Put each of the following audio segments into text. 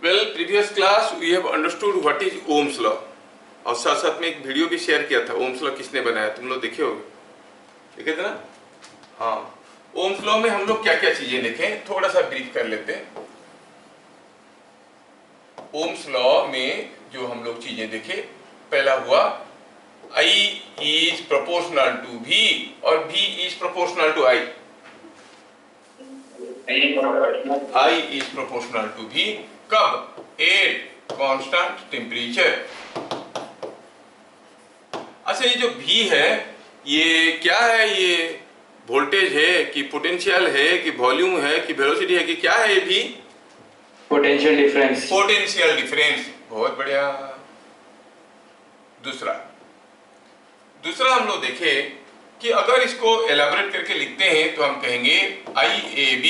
Well, previous class we have understood what is Ohm's law और साथ साथ में एक वीडियो भी शेयर किया था। ओम्स लॉ किसने बनाया, तुम लोग देखे होगे, देखे थे ना? हाँ, ओम्स लॉ में हम लोग क्या क्या चीजें देखें, थोड़ा सा ब्रीफ कर लेते हैं। ओम्स लॉ में जो हम लोग चीजें देखे, पहला हुआ I is proportional to V और V is proportional to I। I is proportional to V कब? At constant temperature। अच्छा, ये जो V है ये क्या है? ये वोल्टेज है कि पोटेंशियल है कि वॉल्यूम है कि वेलोसिटी है कि क्या है? ये V potential difference. Potential difference, बहुत बढ़िया। दूसरा हम लोग देखे कि अगर इसको एलाबोरेट करके लिखते हैं तो हम कहेंगे IAB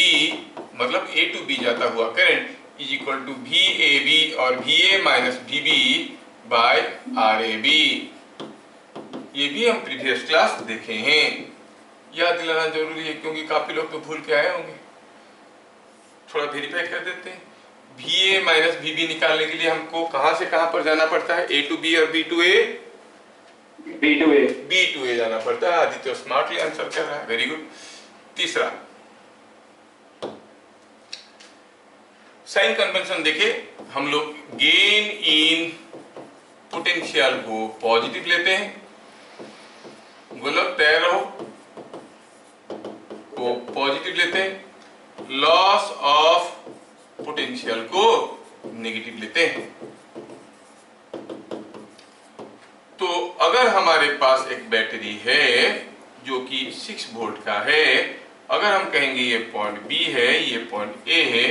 मतलब A to B जाता हुआ current is equal to VAB और VA minus VB by RAB। ये भी हम प्रीवियस क्लास देखे हैं, याद दिलाना जरूरी है क्योंकि काफी लोग तो भूल के आए होंगे। थोड़ा वेरीफाई कर देते हैं। VA माइनस VB निकालने के लिए हमको कहां से कहां पर जाना पड़ता है? A to B और B to A? B to A जाना पड़ता है। आदित्य स्मार्टली आंसर कर रहा है, वेरी गुड। तीसरा साइन कन्वेंशन देखे, हम लोग गेन इन पोटेंशियल को पॉजिटिव लेते हैं, गोलक तैयार रहो, को पॉजिटिव लेते हैं, लॉस ऑफ पोटेंशियल को नेगेटिव लेते हैं। तो अगर हमारे पास एक बैटरी है जो कि 6 वोल्ट का है, अगर हम कहेंगे ये पॉइंट B है, ये पॉइंट A है,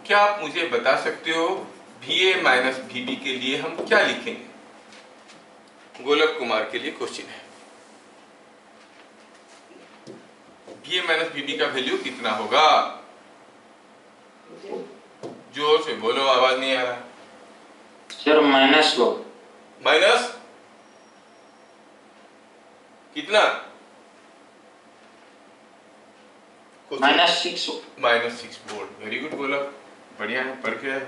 क्या आप मुझे बता सकते हो VA माइनस VB के लिए हम क्या लिखेंगे? गोलक कुमार के लिए क्वेश्चन है। VA माइनस VB का वैल्यू कितना होगा? जोर से बोलो, आवाज नहीं आ रहा। Sir minus low. माइनस कितना? -6। -6 वोल्ट। वेरी गुड बोला, बढ़िया है, पढ़ के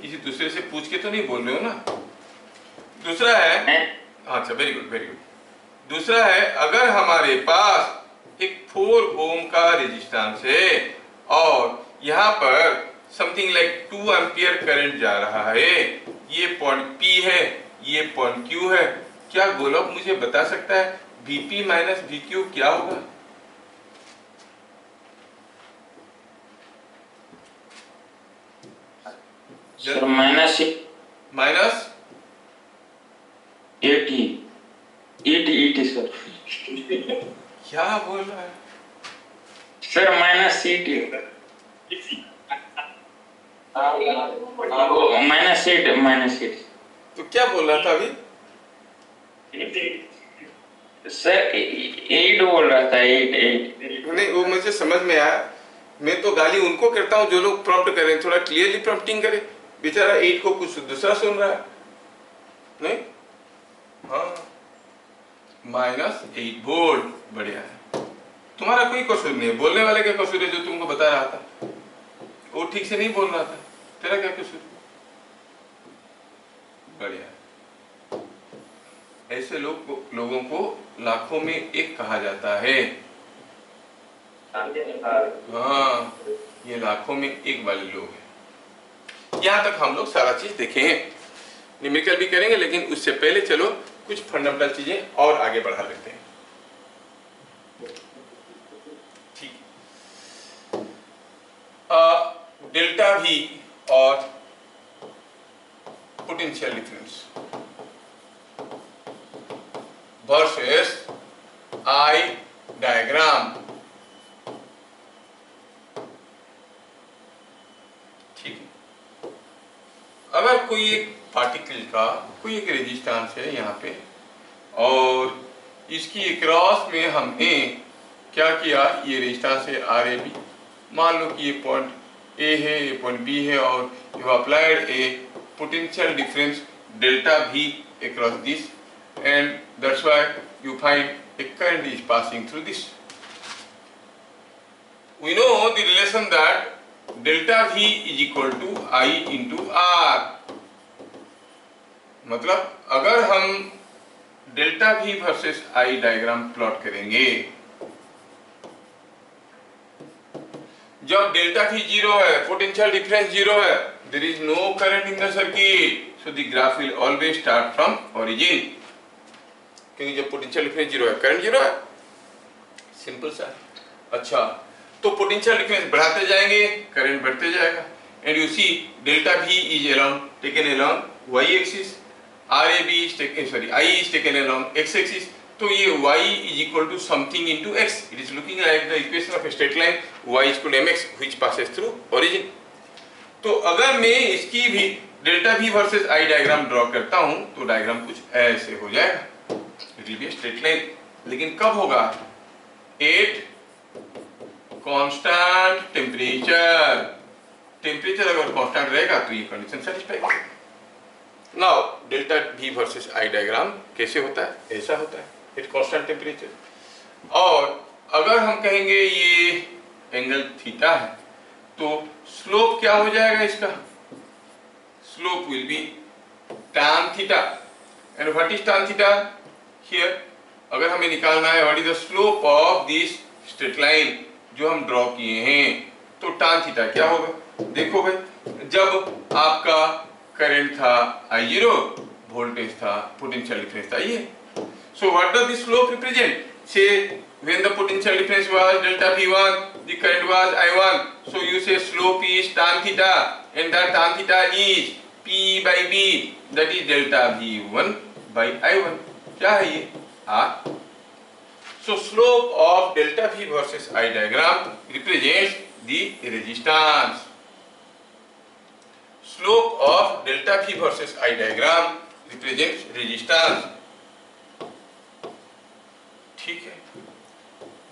किसी दूसरे से पूछ के तो नहीं बोल रहे हो ना? दूसरा है, अच्छा वेरी गुड वेरी गुड। दूसरा है, अगर हमारे पास एक 4 ओम का रेजिस्टेंस है और यहाँ पर समथिंग लाइक 2 एम्पियर करंट जा रहा है, ये पॉइंट P है, ये पॉइंट Q है, क्या गोलक मुझे बता सकता है VP माइनस VQ क्या होगा? Sir minus 80 sir. क्या बोल रहा है सर -80 -8 तो क्या बोल रहा था अभी? सर 8 बोल रहा था। 8 नहीं, वो मुझे समझ में आया। मैं तो गाली उनको करता हूँ जो लोग प्रॉम्प्ट करें, थोड़ा क्लियरली प्रॉम्प्टिंग करे। बेचारा 8 को कुछ दूसरा सुन रहा है। नहीं, हाँ, -8 वोल्ट, बढ़िया है। तुम्हारा कोई कसूर नहीं है, बोलने वाले का कसूर है जो तुमको बता रहा था। वो ठीक से नहीं बोल रहा था, तेरा क्या कसूर? बढ़िया। ऐसे लोगों को लाखों में एक कहा जाता है। हाँ, ये लाखों में एक वाले लोग हैं। यहाँ तक हम लोग सारा चीज देखे हैं, न्यूमेरिकल भी करेंगे, लेकिन उससे पहले चलो कुछ फंडामेंटल चीजें और आगे बढ़ा लेते हैं। ठीक, डेल्टा V और potential difference versus I diagram. ठीक है, अगर कोई एक पार्टिकल का कोई एक रेजिस्टेंस है यहाँ पे और इसकी अक्रॉस में हमने क्या किया, ये रेजिस्टेंस है RAB, मान लो कि ये पॉइंट A है, ये पॉइंट B है और you applied A potential difference delta V across this, and that's why you find a current is passing through this. We know the relation that delta V is equal to I into R। मतलब अगर हम delta V versus I diagram plot करेंगे, जब delta V zero है, potential difference zero है, there is no current in the circuit, so the graph will always start from origin. क्योंकि जब potential difference zero है, करंट जीरो है, simple सा। अच्छा, तो पोटेंशियल डिफरेंस बढ़ाते जाएंगे, करंट बढ़ते जाएगा, and you see delta V is along taken along y axis, RAB is taken I is taken along x axis. तो ये y is equal to something into x, it is looking like the equation of straight line y is equal to mx which passes through origin. तो अगर मैं इसकी भी delta V versus I diagram draw करता हूं तो diagram कुछ ऐसे हो जाएगा, it will be straight line. लेकिन कब होगा? At constant temperature. टेम्परेचर अगर कांस्टेंट रहेगा तो ये कंडीशन सेटिस्फाई करेगा। Now delta V versus I diagram कैसे होता है? ऐसा होता है, एट कांस्टेंट टेम्परेचर। और अगर हम कहेंगे ये एंगल थीटा है, तो स्लोप क्या हो जाएगा इसका? Slope will be tan theta. And what is tan theta here? अगर हमें निकालना है what is the slope of this straight line जो हम ड्रॉ किए हैं, तो tan थीटा क्या होगा? देखो भाई, जब आपका करंट था I0, वोल्टेज था, पोटेंशियल डिफरेंस था ये, so what does this slope represent? से when the potential difference was delta V1, the current was I1, so you say slope is tan theta, and that tan theta is P by B, that is delta V1 by I1। क्या है ये? R। So slope of delta V versus I diagram represents the resistance। Slope of delta V versus I diagram represents resistance। ठीक है,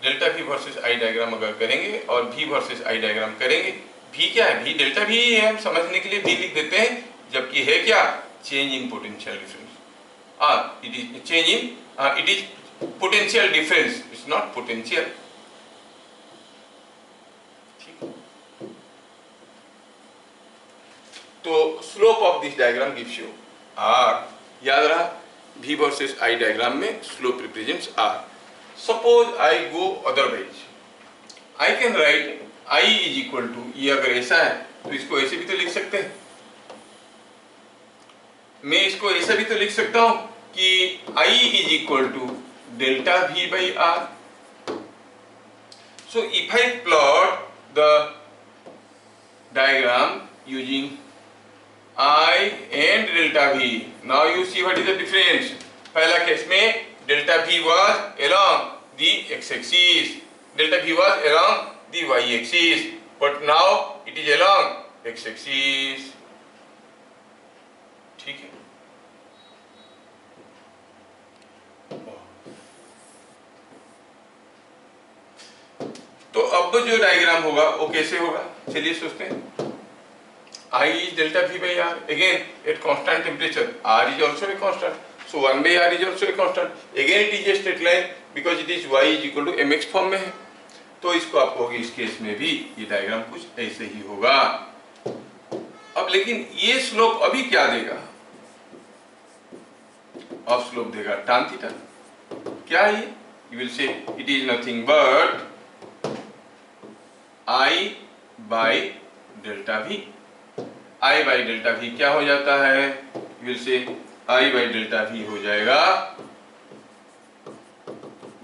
delta V versus I diagram अगर करेंगे और V versus I diagram करेंगे, V क्या है? V delta V है, हम समझने के लिए V लिख देते हैं, जबकि है क्या? Change in potential difference. It is change in, it is potential difference, it's not potential. ठीक, तो slope of this diagram gives you R। याद रहा, V वर्सेस I डायग्राम में slope represents R। Suppose I go otherwise, I can write I is equal to, ये अगर ऐसा है तो इसको ऐसे भी तो लिख सकते हैं, मैं इसको ऐसा भी तो लिख सकता हूं कि I is equal to delta V by R। So if I plot the diagram using I and delta V, now you see what is the difference। पहला केस में delta V was along the x-axis, delta V was along the y-axis, but now it is along x-axis। ठीक है, तो अब जो diagram होगा वो कैसे होगा? चलिए सोचते हैं। I is delta V by R, again at constant temperature, R is also a constant, so 1 by R is also a constant, again it is a straight line because it is y is equal to mx form में है, तो इसको आप कहोगे इस case में भी ये डायग्राम कुछ ऐसे ही होगा। अब लेकिन ये स्लोप अभी क्या देगा? अब स्लोप देगा tan थीटा। क्या है ये? You will say it is nothing but I by delta V। I by delta V क्या हो जाता है? You will say I by delta V हो जाएगा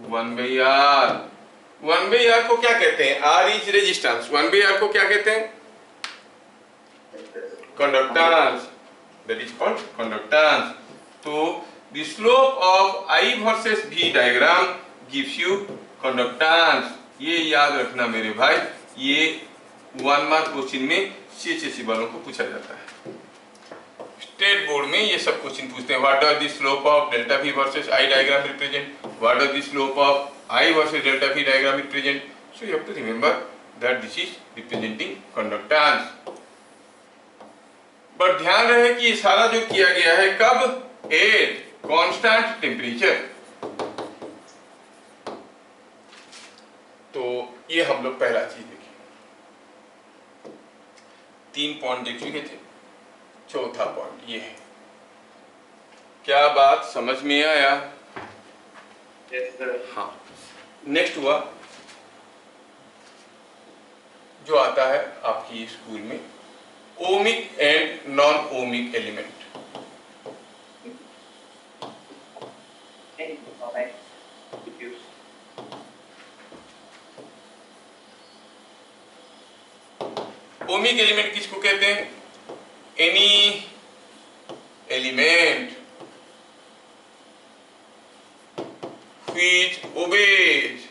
1 by R। 1 by R को क्या कहते हैं? R is resistance, 1 by R को क्या कहते हैं? Conductance, that is called conductance। तो the slope of I versus V diagram gives you conductance। ये याद रखना मेरे भाई, ये 1 मार्क क्वेश्चन में CHSE वालों को पूछा जाता है। स्टेट बोर्ड में ये सब क्वेश्चन पूछते हैं, what are the slope of delta V versus I diagram represent, what are the slope of I versus delta V diagram represent. So you have to remember that this is representing conductance. But ध्यान रहे कि ये सारा जो किया गया है कब? At constant temperature. तो ये हम लोग पहला चीज देखिए। 3 पॉइंट देख चुके थे, चौथा पॉइंट ये है। क्या बात समझ में आया? Yes, sir. हाँ, नेक्स्ट हुआ जो आता है आपकी स्कूल में, ohmic and non ohmic element. Ohmic element किसको कहते हैं? Any element which obeys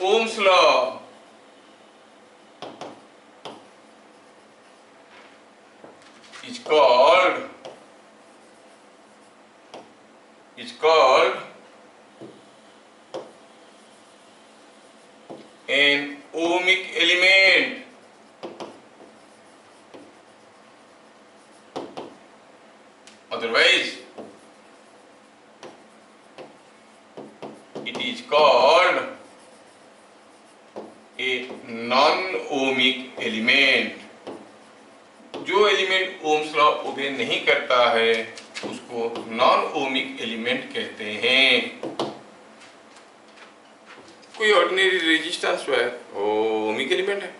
Ohm's law is called an ohmic element. Otherwise, it is called a non-ohmic element. जो एलिमेंट ओम्स लॉ ओबे नहीं करता है उसको नॉन ओमिक एलिमेंट कहते हैं। कोई ऑर्डिनरी रेजिस्टेंस है ओमिक एलिमेंट है।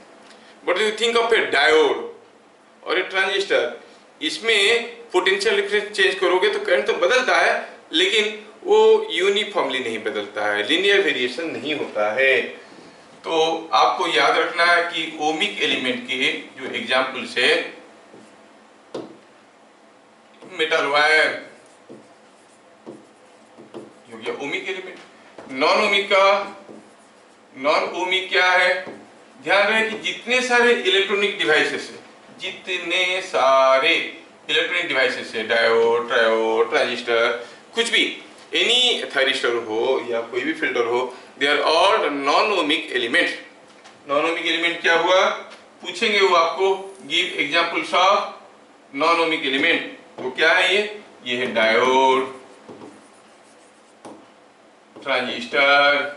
But you think of A diode और ए ट्रांजिस्टर, इसमें पोटेंशियल डिफरेंस चेंज करोगे तो करंट तो बदलता है, लेकिन वो यूनिफॉर्मली नहीं बदलता है, लीनियर वेरिएशन नहीं होता है। तो आपको याद रखना है कि ओमिक एलिमेंट के जो एग्जाम्पल्स है, मेटल वायर हो गया ओमिक एलिमेंट। नॉन ओमिक क्या है? ध्यान रहे कि जितने सारे इलेक्ट्रॉनिक डिवाइसेस है, डायोड, ट्रायोड, ट्रांजिस्टर, कुछ भी, एनी थायरिस्टर हो या कोई भी फिल्टर हो, they are all non ohmic element. Non ohmic element क्या हुआ पूछेंगे वो आपको, give examples of non ohmic element. वो क्या है? ये है डायोड, ट्रांजिस्टर,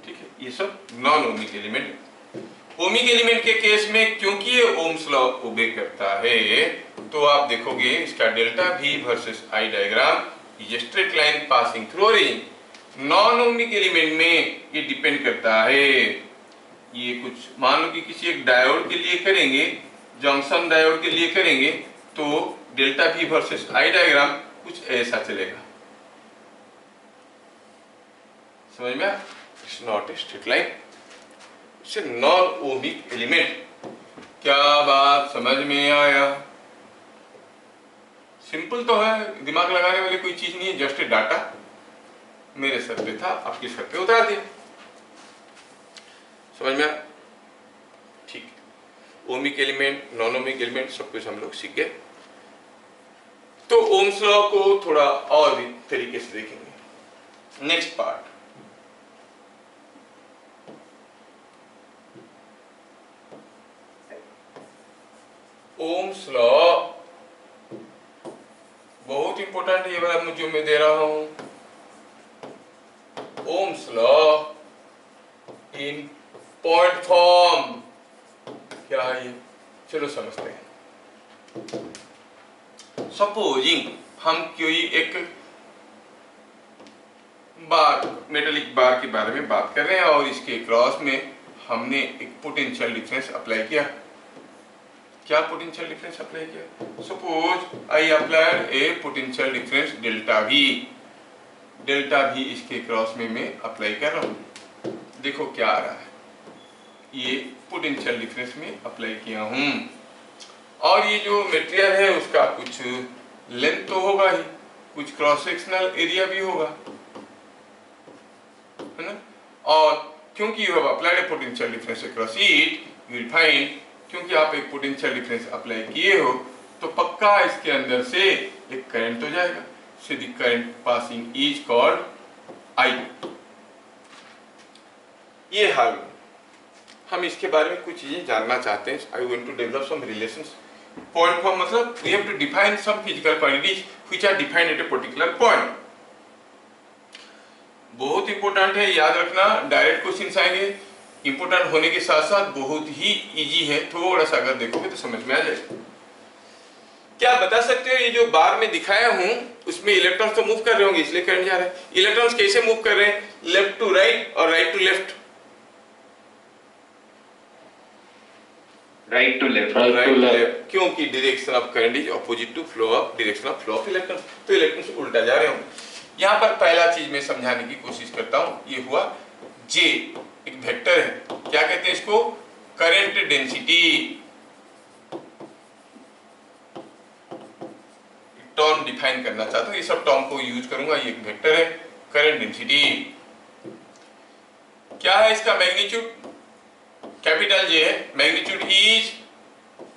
ठीक है, ये सब non ohmic element. Ohmic element के केस में क्योंकि ये ओम्स लॉ ओबे करता है, तो आप देखोगे इसका delta V versus I diagram ये straight line passing through origin. Non ohmic element में ये डिपेंड करता है, ये कुछ मान लो कि किसी एक डायोड के लिए करेंगे, जंक्शन डायोड के लिए करेंगे, तो delta V versus I diagram कुछ ऐसा चलेगा। समझ में? It's not a straight line, it's a non ohmic element. क्या बात समझ में आया? सिंपल तो है, दिमाग लगाने वाली कोई चीज नहीं है, जस्ट ए डाटा मेरे सर पे था, आपके सर पे उतार दिया। समझ में? ठीक, ohmic element, non ohmic element सब कुछ हम लोग सीख गए। तो ओम्स लॉ को थोड़ा और भी तरीके से देखेंगे। नेक्स्ट पार्ट, ओम्स लॉ बहुत इंपॉर्टेंट है, ये वाला जो मैं दे रहा हूं, Ohm's law in point form. क्या है ये? चलो समझते हैं। सपोजिंग हम कोई एक बार, मेटेलिक बार के बारे में बात कर रहे हैं और इसके क्रॉस में हमने एक पोटेंशियल डिफरेंस अप्लाई किया। क्या पोटेंशियल डिफरेंस अप्लाई किया? Suppose I applied A potential difference delta V इसके क्रॉस में मैं अप्लाई कर रहा हूं। देखो क्या आ रहा है, ये पोटेंशियल डिफरेंस में अप्लाई किया हूं, और ये जो मटेरियल है उसका कुछ लेंथ तो होगा ही, कुछ क्रॉस सेक्शनल एरिया भी होगा, है ना? और क्योंकि you have applied A potential difference across it, you will find, क्योंकि आप एक पोटेंशियल डिफरेंस अप्लाई किए हो तो पक्का इसके अंदर से एक करंट तो जाएगा। So the current passing is called I। ये हाल हम इसके बारे में कुछ चीजें जानना चाहते हैं। I want to develop some relations. Point form मतलब we have to define some physical quantities which are defined at a particular point. बहुत इंपॉर्टेंट है, याद रखना, डायरेक्ट क्वेश्चंस आएंगे। इंपॉर्टेंट होने के साथ साथ बहुत ही इजी है, थोड़ा सा अगर देखोगे तो समझ में आ जाएगा। क्या बता सकते हो ये जो बार में दिखाया हूं उसमें इलेक्ट्रॉन्स तो मूव कर रहे होंगे इसलिए करंट जा रहा है। इलेक्ट्रॉन्स कैसे मूव कर रहे हैं? लेफ्ट टू राइट और right to left. Right to left, क्योंकि direction of current is opposite to flow of direction of flow of electron, तो इलेक्ट्रॉन्स उल्टा जा रहे होंगे। यहां पर पहला चीज मैं समझाने की कोशिश करता हूं, ये हुआ जे एक वेक्टर है, क्या कहते हैं इसको? Current density. टर्म डिफाइन करना चाहता हूं, ये सब टर्म को यूज करूंगा। ये एक वेक्टर है करंट डेंसिटी। क्या है इसका मैग्नीट्यूड? कैपिटल जे है। Magnitude is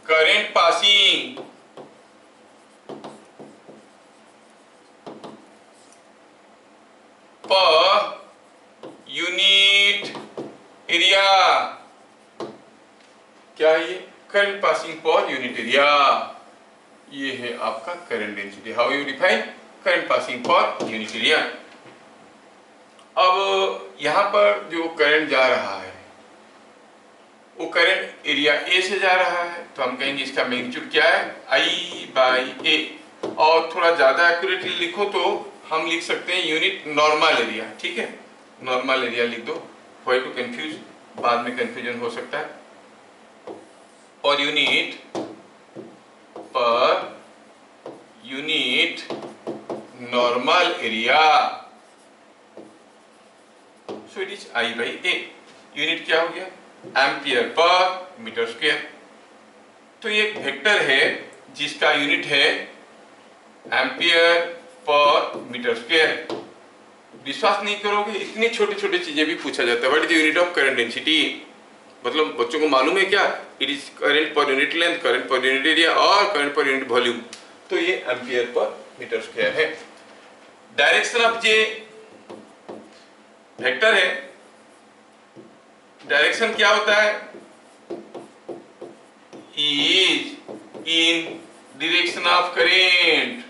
current passing per unit area. क्या है ये? Current passing per unit area. ये है आपका current density. How you define? Current passing per unit area. अब यहां पर जो करंट जा रहा है वो करंट एरिया ए से जा रहा है, तो हम कहेंगे इसका मैग्नीट्यूड क्या है? I बाई ए। और थोड़ा ज्यादा एक्यूरेटली लिखो तो हम लिख सकते हैं यूनिट नॉर्मल एरिया। ठीक है, नॉर्मल एरिया लिख दो। व्हाई टू कंफ्यूज, बाद में कंफ्यूजन हो सकता है। और यूनिट पर unit normal area, so it is I by A. Unit क्या हो गया? Ampere per metre square. तो ये एक वेक्टर है जिसका यूनिट है एम्पियर पर मीटर स्क्वायर। विश्वास नहीं करोगे, इतनी छोटी छोटी चीजें भी पूछा जाता है। What is the unit of current density? मतलब बच्चों को मालूम है क्या? It is current per unit length, current per unit area और करंट पर यूनिट वॉल्यूम। तो ये एम्पियर पर मीटर स्क्वायर है। डायरेक्शन ऑफ जे वेक्टर है। डायरेक्शन क्या होता है? Is in direction of current.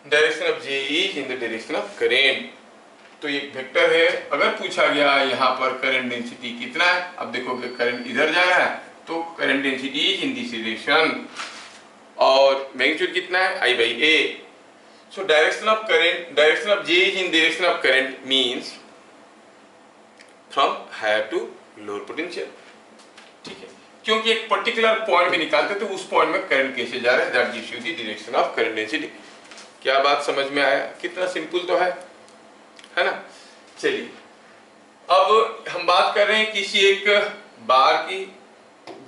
Direction of J is in the direction of current. तो ये वेक्टर है। अगर पूछा गया यहाँ पर करंट डेंसिटी कितना है, अब देखोगे करंट इधर जा रहा है तो current density is in this direction, और मैग्नीट्यूड कितना है? I by A. So direction of current, direction of J is in direction of current means from higher to lower potential। ठीक है, क्योंकि एक पर्टिकुलर पॉइंट में निकालते तो उस पॉइंट में करंट कैसे जा रहा है, that gives you the direction of current density. क्या बात समझ में आया? कितना सिंपल तो है ना? चलिए अब हम बात कर रहे हैं किसी एक बार की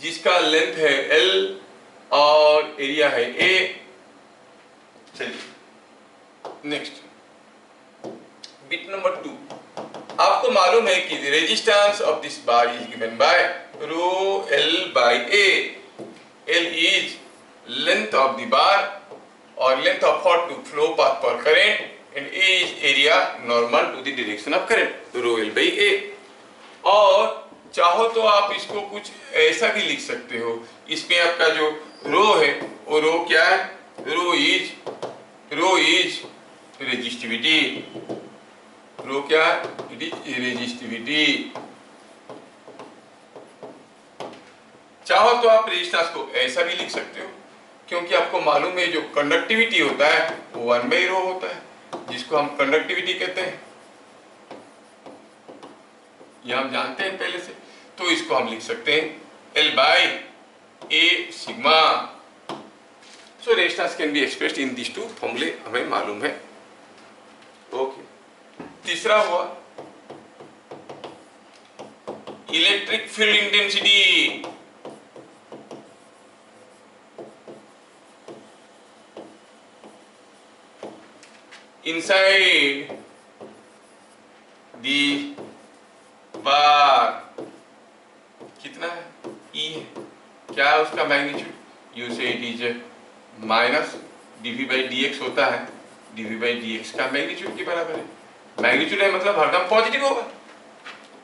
जिसका लेंथ है L और एरिया है A। चलिए नेक्स्ट बिट नंबर 2। आपको मालूम है कि resistance of this bar is given by rho L by A। L is length of the bar और length of what? To flow path पर current, and A is area normal to the direction of current, rho L by A। और चाहो तो आप इसको कुछ ऐसा भी लिख सकते हो। इसमें आपका जो रो है वो रो क्या है? रो इज रेजिस्टिविटी। रो क्या है? It is resistivity. चाहो तो आप रेजिस्टेंस को ऐसा भी लिख सकते हो, क्योंकि आपको मालूम है जो कंडक्टिविटी होता है वो 1 बाई रो होता है, जिसको हम कंडक्टिविटी कहते हैं। ये हम जानते हैं पहले से, तो इसको हम लिख सकते हैं L by A sigma. So resistance can be expressed in this two formulae, हमें मालूम है। ओके, तीसरा हुआ electric field intensity. Inside the bar कितना है? E है। क्या है उसका magnitude? You say it is minus dv by dx होता है। dv बाई dx का मैग्नीट्यूड के बराबर है। मैग्नीट्यूड है मतलब हरदम पॉजिटिव होगा।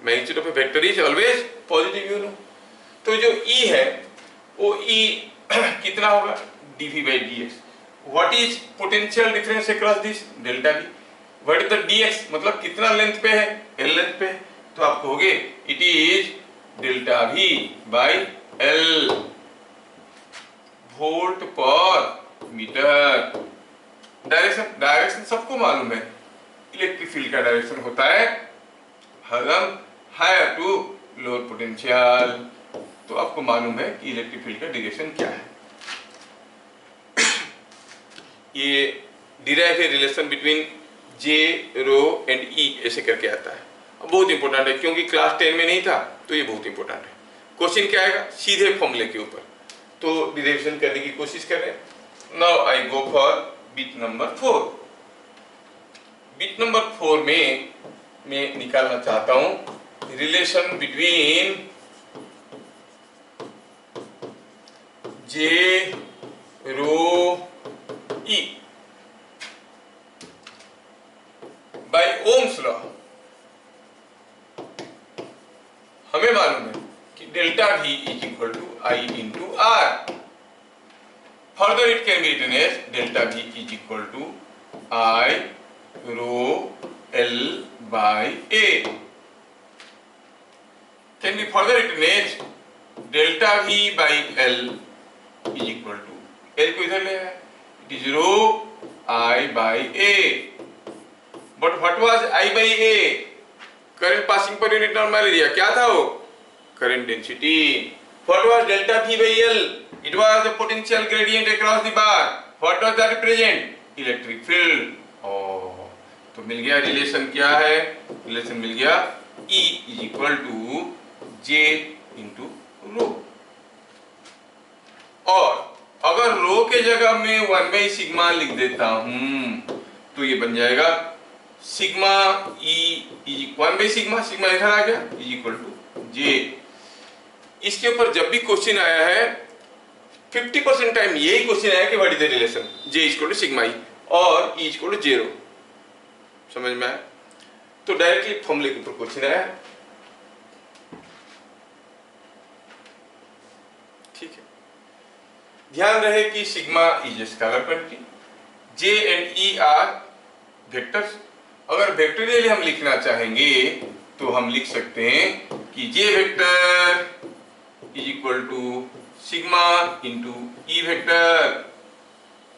Magnitude of a vector is always positive, you know. तो जो E है वो E कितना होगा? dv by dx। What is potential difference across this? Delta V। What is the dx, मतलब कितना लेंथ पे है, l लेंथ पे है, तो आप कहोगे it is delta v by l volt पर मीटर। डायरेक्शन सबको मालूम है, इलेक्ट्रिक फील्ड का डायरेक्शन होता है हरदम हायर टू लोअर पोटेंशियल। तो आपको मालूम है कि इलेक्ट्रिक फील्ड का डायरेक्शन क्या है। ये डिराइव है relation between J, rho and E ऐसे करके आता है। बहुत इंपॉर्टेंट है क्योंकि क्लास 10 में नहीं था, तो ये बहुत इंपॉर्टेंट है। क्वेश्चन क्या आएगा, सीधे फॉर्मूले के ऊपर, तो डिराइवेशन करने की कोशिश कर रहे हैं। Now I go for bit number 4। Bit number 4 में मैं निकालना चाहता हूं relation between J, rho, E by ohms law. हमें मालूम है कि delta V is equal to I into R. Further it can be written as delta V is equal to I rho L by A। Can be further written as delta V by L is equal to, L को इधर ले आया, it is rho I by A। But what was I by A? Current passing per unit normal area, क्या था वो? Current density. What was delta V by L? It was the potential gradient across the bar. What was that represent? Electric field. तो मिल गया relation, क्या है relation, मिल गया E is equal to J into rho. और अगर रो के जगह में 1 बाई सिग्मा लिख देता हूं तो ये बन जाएगा sigma E is 1 by sigma, sigma इधर आ गया, इज इक्वल टू J। इसके ऊपर जब भी क्वेश्चन आया है 50% टाइम यही क्वेश्चन आया कि what is the relation J is equal to sigma E और E is equal to J rho. समझ में आया? तो डायरेक्टली फॉर्मूले के ऊपर क्वेश्चन आया, ठीक है। ध्यान रहे कि sigma is a scalar quantity, J and E are vectors. अगर वेक्टोरियली हम लिखना चाहेंगे तो हम लिख सकते हैं कि J vector is equal to sigma into E vector.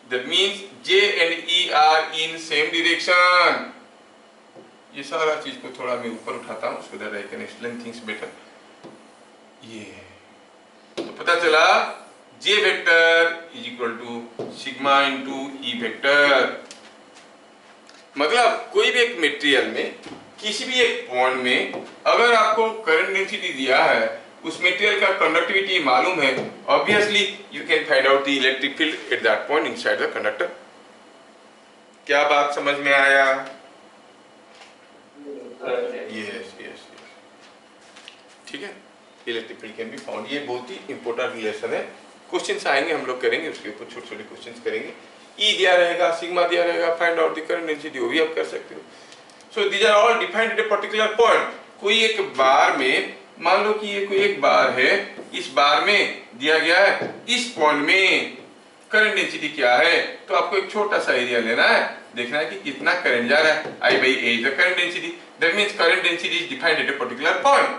That means J and E are in same direction. ये सारा चीज को थोड़ा मैं ऊपर उठाता हूं so that I can explain things better. ये तो पता चला J vector is equal to sigma into E vector. मतलब कोई भी एक मटेरियल में किसी भी एक पॉइंट में अगर आपको करंट डेंसिटी दिया है, उस मटेरियल का कंडक्टिविटी मालूम है, obviously you can find out the electric field at that point inside the conductor. क्या बात समझ में आया? यस यस, ठीक है। Electric field can be found, ये बहुत ही इंपॉर्टेंट रिलेशन है। क्वेश्चंस आएंगे, हम लोग करेंगे उसके ऊपर, छोटे छोटे क्वेश्चंस करेंगे। E दिया रहेगा, सिग्मा दिया रहेगा, find out the current density, वो भी आप कर सकते हो। So these are all defined at a particular point. कोई एक बार में, मान लो कि ये कोई एक बार है, इस बार में दिया गया है इस पॉइंट में करंट डेंसिटी क्या है, तो आपको एक छोटा सा एरिया लेना है, देखना है कि कितना करंट जा रहा है। I by A is the current density. That means current density is defined at a particular point.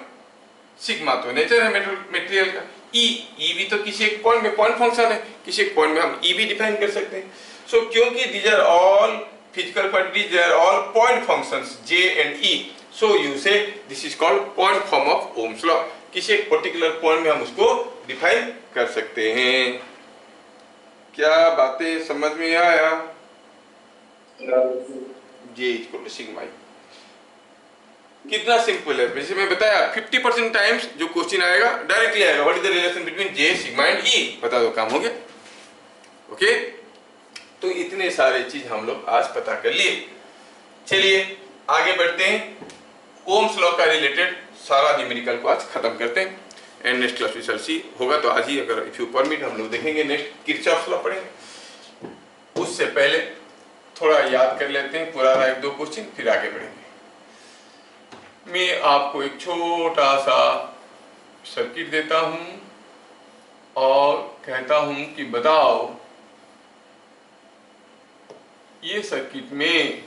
Sigma तो नेचर है मटेरियल का। E भी तो किसी एक पॉइंट में पॉइंट फंक्शन है, किसी एक पॉइंट में हम E भी डिफाइन कर सकते हैं। सो क्योंकि these are all physical quantities, they are all point functions J and E, so you say this is called point form of Ohm's law. किसी एक पर्टिकुलर पॉइंट में हम उसको डिफाइन कर सकते हैं। क्या बातें समझ में आया? J equal to sigma. कितना सिंपल है, जैसे मैं बताया 50% टाइम्स जो क्वेश्चन आएगा डायरेक्टली आएगा, what is the relation between J, sigma and E, बता दो, काम हो गया। ओके, तो इतने सारे चीज हम लोग आज पता कर लिए। चलिए आगे बढ़ते हैं, ओम्स लॉ का रिलेटेड सारा न्यूमेरिकल को आज खत्म करते हैं एंड नेक्स्ट क्लास में सी होगा तो आज ही, अगर इफ यू परमिट, हम लोग देखेंगे नेक्स्ट किरचॉफ लॉ पढ़ेंगे। उससे पहले थोड़ा याद कर लेते हैं पुराना एक दो क्वेश्चन, फिर आगे बढ़ेंगे। मैं आपको एक छोटा सा सर्किट देता हूं और कहता हूं कि बताओ ये सर्किट में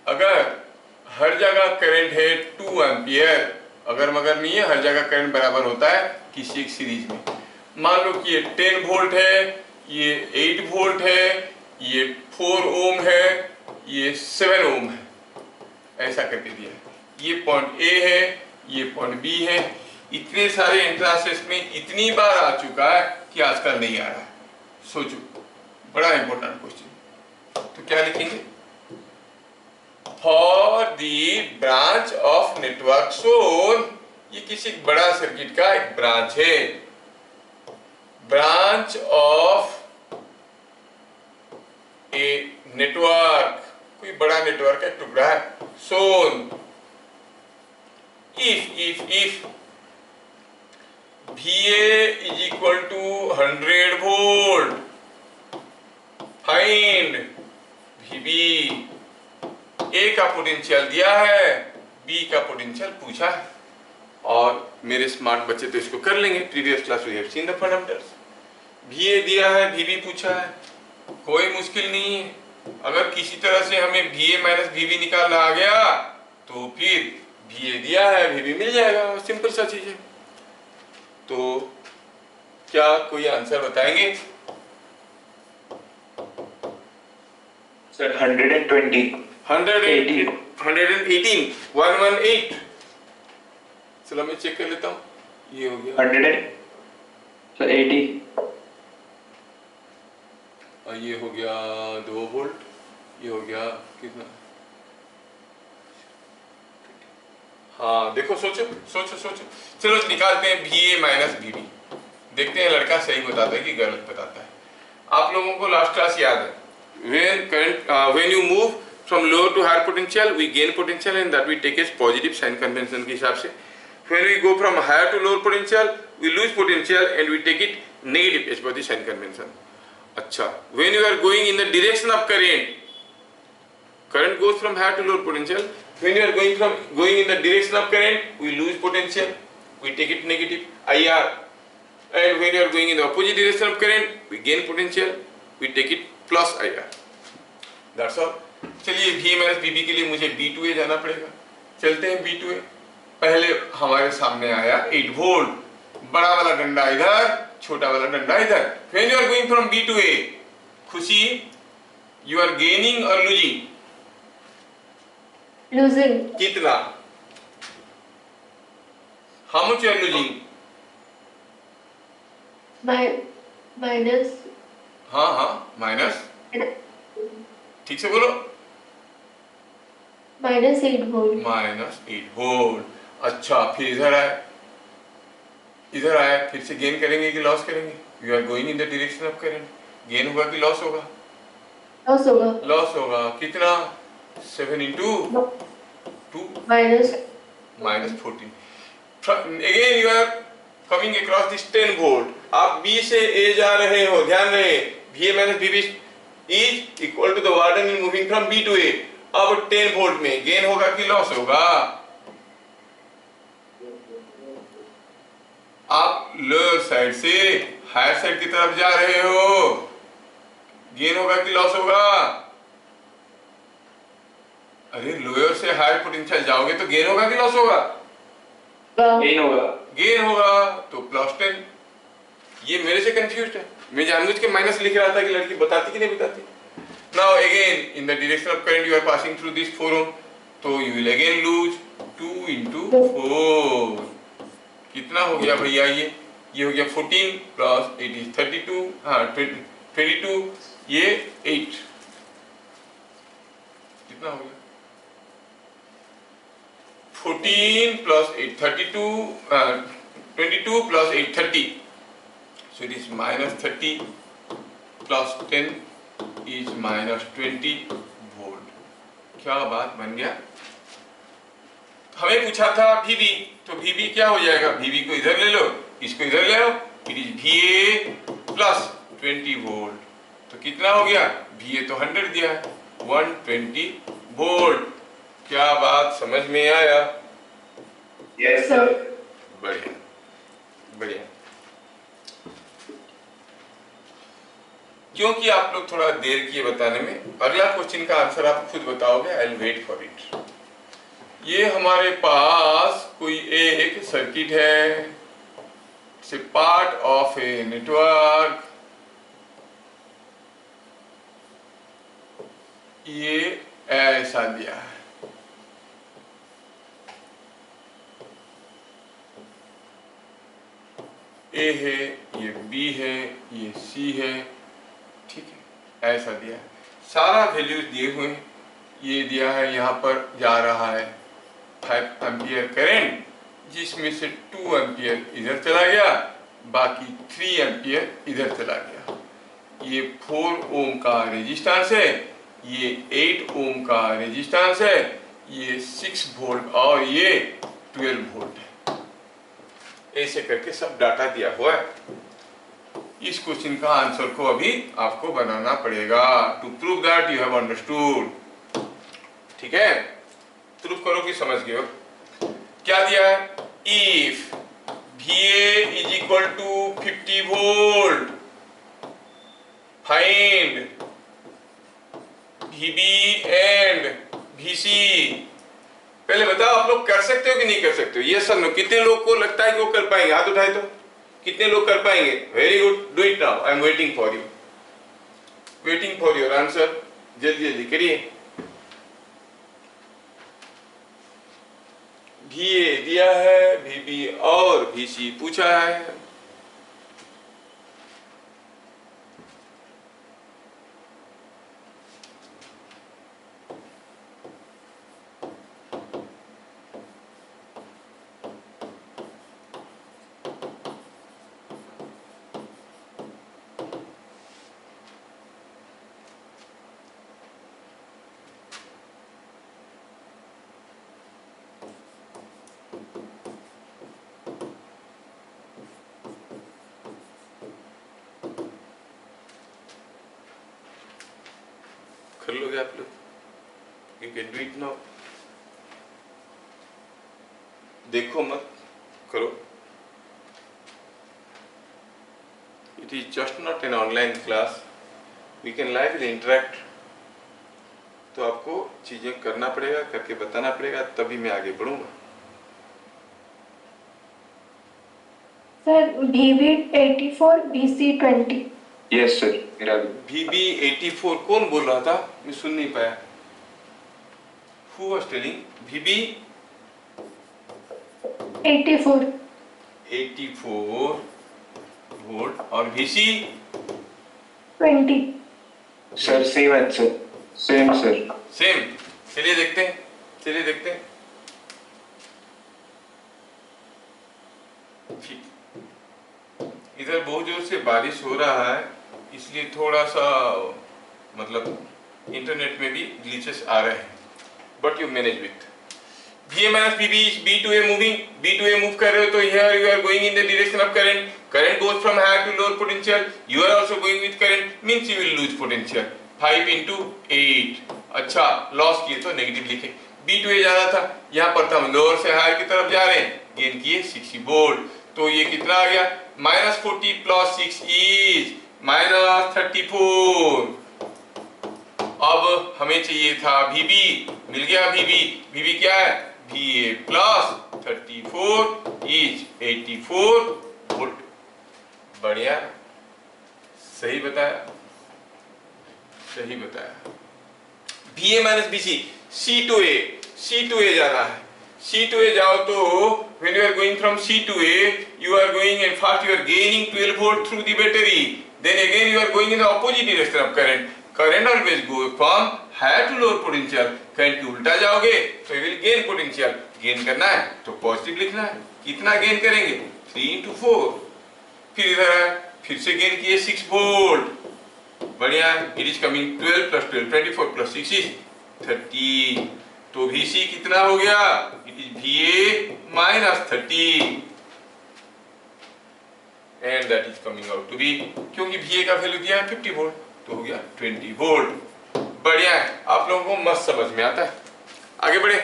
अगर हर जगह करंट है 2 एम्पियर, अगर मगर नहीं है, हर जगह करंट बराबर होता है किसी एक सीरीज में। मान लो कि ये 10 वोल्ट है, ये 8 वोल्ट है, ये 4 ओम है, ये 7 ओम है, ऐसा करके दिया है। ये पॉइंट ए है, ये पॉइंट बी है। इतने सारे इंट्रांसेस में इतनी बार आ चुका है कि आजकल नहीं आ रहा है। सोचो, बड़ा इंपॉर्टेंट क्वेश्चन। तो क्या लिखेंगे? For the branch of network shown, ये किसी बड़ा सर्किट का एक ब्रांच है। ब्रांच ऑफ ए नेटवर्क, कोई बड़ा नेटवर्क का टुकड़ा है। Shown if VA is equal to 100 volt, find VB। A का पोटेंशियल दिया है, B का पोटेंशियल पूछा है, और मेरे स्मार्ट बच्चे तो इसको कर लेंगे। Previous class we have seen the fundamentals. VA दिया है, VB पूछा है, कोई मुश्किल नहीं है। अगर किसी तरह से हमें VA माइनस VB निकालना आ गया तो फिर VA दिया है, VB मिल जाएगा, सिंपल सा चीज है। तो क्या कोई आंसर बताएंगे? सर 120 118 118। चलो मैं चेक कर लेता हूँ, ये हो गया 180, और ये हो गया 2 वोल्ट, ये हो गया कितना? हाँ देखो, सोचो सोचो सोचो। चलो निकालते हैं VA माइनस VB, देखते हैं लड़का सही बताता है कि गलत बताता है। आप लोगों को लास्ट क्लास याद है, when you move from lower to higher potential we gain potential and that we take as positive sign convention के हिसाब से। when we go from higher to lower potential we lose potential and we take it negative as per the sign convention। अच्छा, when you are going in the direction of current goes from higher to lower potential, when you are going in the direction of current we lose potential, we take it negative IR, and when you are going in the opposite direction of current we gain potential, we take it plus IR। That's all। चलिए V minus VB के लिए मुझे B2A जाना पड़ेगा। चलते हैं B2A। पहले हमारे सामने आया 8 वोल्ट, बड़ा वाला डंडा इधर, छोटा वाला डंडा इधर। When you are going from B to A, खुशी, you are gaining or losing? Losing. कितना? How much you are losing? Minus. हाँ हाँ, माइनस, ठीक से बोलो। -8 वोल्ट। -8 वोल्ट। अच्छा, फिर इधर आए, इधर आए, फिर से गेन करेंगे कि लॉस करेंगे? You are going in the direction of current, gain होगा कि लॉस होगा? लॉस होगा। लॉस होगा। कितना? 7 into 2 -14। Again you are coming across this 10 volt. आप B से A जा रहे हो, ध्यान रहे, VA minus VB is equal to the warden in moving from B to A। अब 10 वोल्ट में गेन होगा कि लॉस होगा? आप लोअर साइड से हायर साइड की तरफ जा रहे हो, गेन होगा कि लॉस होगा? अरे लोअर से हायर पोटेंशियल जाओगे तो गेन होगा कि लॉस होगा? गेन होगा। गेन होगा, तो +10। ये मेरे से कंफ्यूज्ड है, मैं जानबूझ के माइनस लिख रहा था कि लड़की बताती कि नहीं बताती। Now again in the direction of current you are passing through this 4 ohm, तो you will again lose 2 into 4। कितना हो गया भैया? ये हो गया 14 + 8 is 32, हाँ 22, ये 8, कितना हो गया? 14 + 8 32, 22 + 8 30, so it is -30 + 10 is -20 volt. क्या बात बन गया? हमें पूछा था VB, तो VB क्या हो जाएगा? VB को इधर ले लो, इसको इधर ले लो, इट इज VA + 20 वोल्ट। तो कितना हो गया? VA तो 100 दिया है, 120 वोल्ट। क्या बात समझ में आया? Yes sir. बढ़िया बढ़िया। क्योंकि आप लोग थोड़ा देर किए बताने में, अगला क्वेश्चन का आंसर आप खुद बताओगे। I will wait for it. ये हमारे पास कोई एक सर्किट है, it's a part of a network. ये ऐसा दिया है, ए है, ये बी है, ये सी है, ठीक है, ऐसा दिया है। सारा वैल्यूज दिए हुए हैं। ये दिया है, यहाँ पर जा रहा है 5 एम्पियर करंट, जिसमें से 2 एम्पियर इधर चला गया, बाकी 3 एम्पियर इधर चला गया। ये 4 ओम का रेजिस्टेंस है, ये 8 ओम का रेजिस्टेंस है, ये 6 वोल्ट और ये 12 वोल्ट है। ऐसे करके सब डाटा दिया हुआ है। इस क्वेश्चन का आंसर को अभी आपको बनाना पड़ेगा to prove that you have understood. ठीक है, प्रूफ करो कि समझ गए हो। क्या दिया है? If VA is equal to 50 volt, find VB and VC। पहले बताओ, आप लोग कर सकते हो कि नहीं कर सकते हो? ये सब कितने लोग को लगता है कि वो कर पाएंगे? हाथ उठाए तो कितने लोग कर पाएंगे? Very good, do it now. I am waiting for you, waiting for your answer. जल्दी जल्दी करिए। VA दिया है, VB और VC पूछा है। कर लोगे आप लोग? You can do it now. देखो मत, करो। It is just not an online class, we can live interact. तो आपको चीजें करना पड़ेगा, करके बताना पड़ेगा, तभी मैं आगे बढ़ूंगा। Sir VB 84 BC 20। Yes sir, मेरा भी। VB 84 कौन बोल रहा था? मैं सुन नहीं पाया। Who was telling? VB 84 volt और VC 20। Sir same answer, same sir. Same. चलिए देखते हैं, चलिए देखते हैं। इधर बहुत जोर से बारिश हो रहा है, इसलिए थोड़ा सा मतलब इंटरनेट में भी ग्लिचेस आ रहे हैं, but you manage with. VA minus VB is B to A moving, B to A move कर रहे हो तो here you are going in the direction of current. Current goes from higher to lower potential. You are also going with current, means you will lose potential. 5 into 8। अच्छा, loss किए तो negative लिखे। B to A जा रहा था, यहाँ पर हम लोअर से हायर की तरफ जा रहे हैं, गेन किए 60 वोल्ट। तो ये कितना आ गया? -40 प्लस 6 इज -34। अब हमें चाहिए था VB, मिल गया VB। VB क्या है? VA plus 34 is 84 volt. बढ़िया, सही बताया, सही बताया। VA minus BC, C to A जाना है। C to A जाओ तो when you are going from C to A, you are going and first you are gaining 12 volt through the battery. Then again you are going in the opposite direction of current. Current always go from higher to lower potential. current की उल्टा जाओगे तो you will gain potential. Gain करना है तो positive लिखना है। कितना गेन करेंगे? 3 into 4। फिर इधर है, फिर से गेन किए 6 वोल्ट। बढ़िया, it is coming 12 plus 12 24 plus 6 is 30। तो VC कितना हो गया? It is VA minus 30 and that is coming out to be, क्योंकि VA का वैल्यू दिया है 50 वोल्ट, तो हो गया 20 वोल्ट। बढ़िया है, आप लोगों को मस्त समझ में आता है। आगे बढ़े,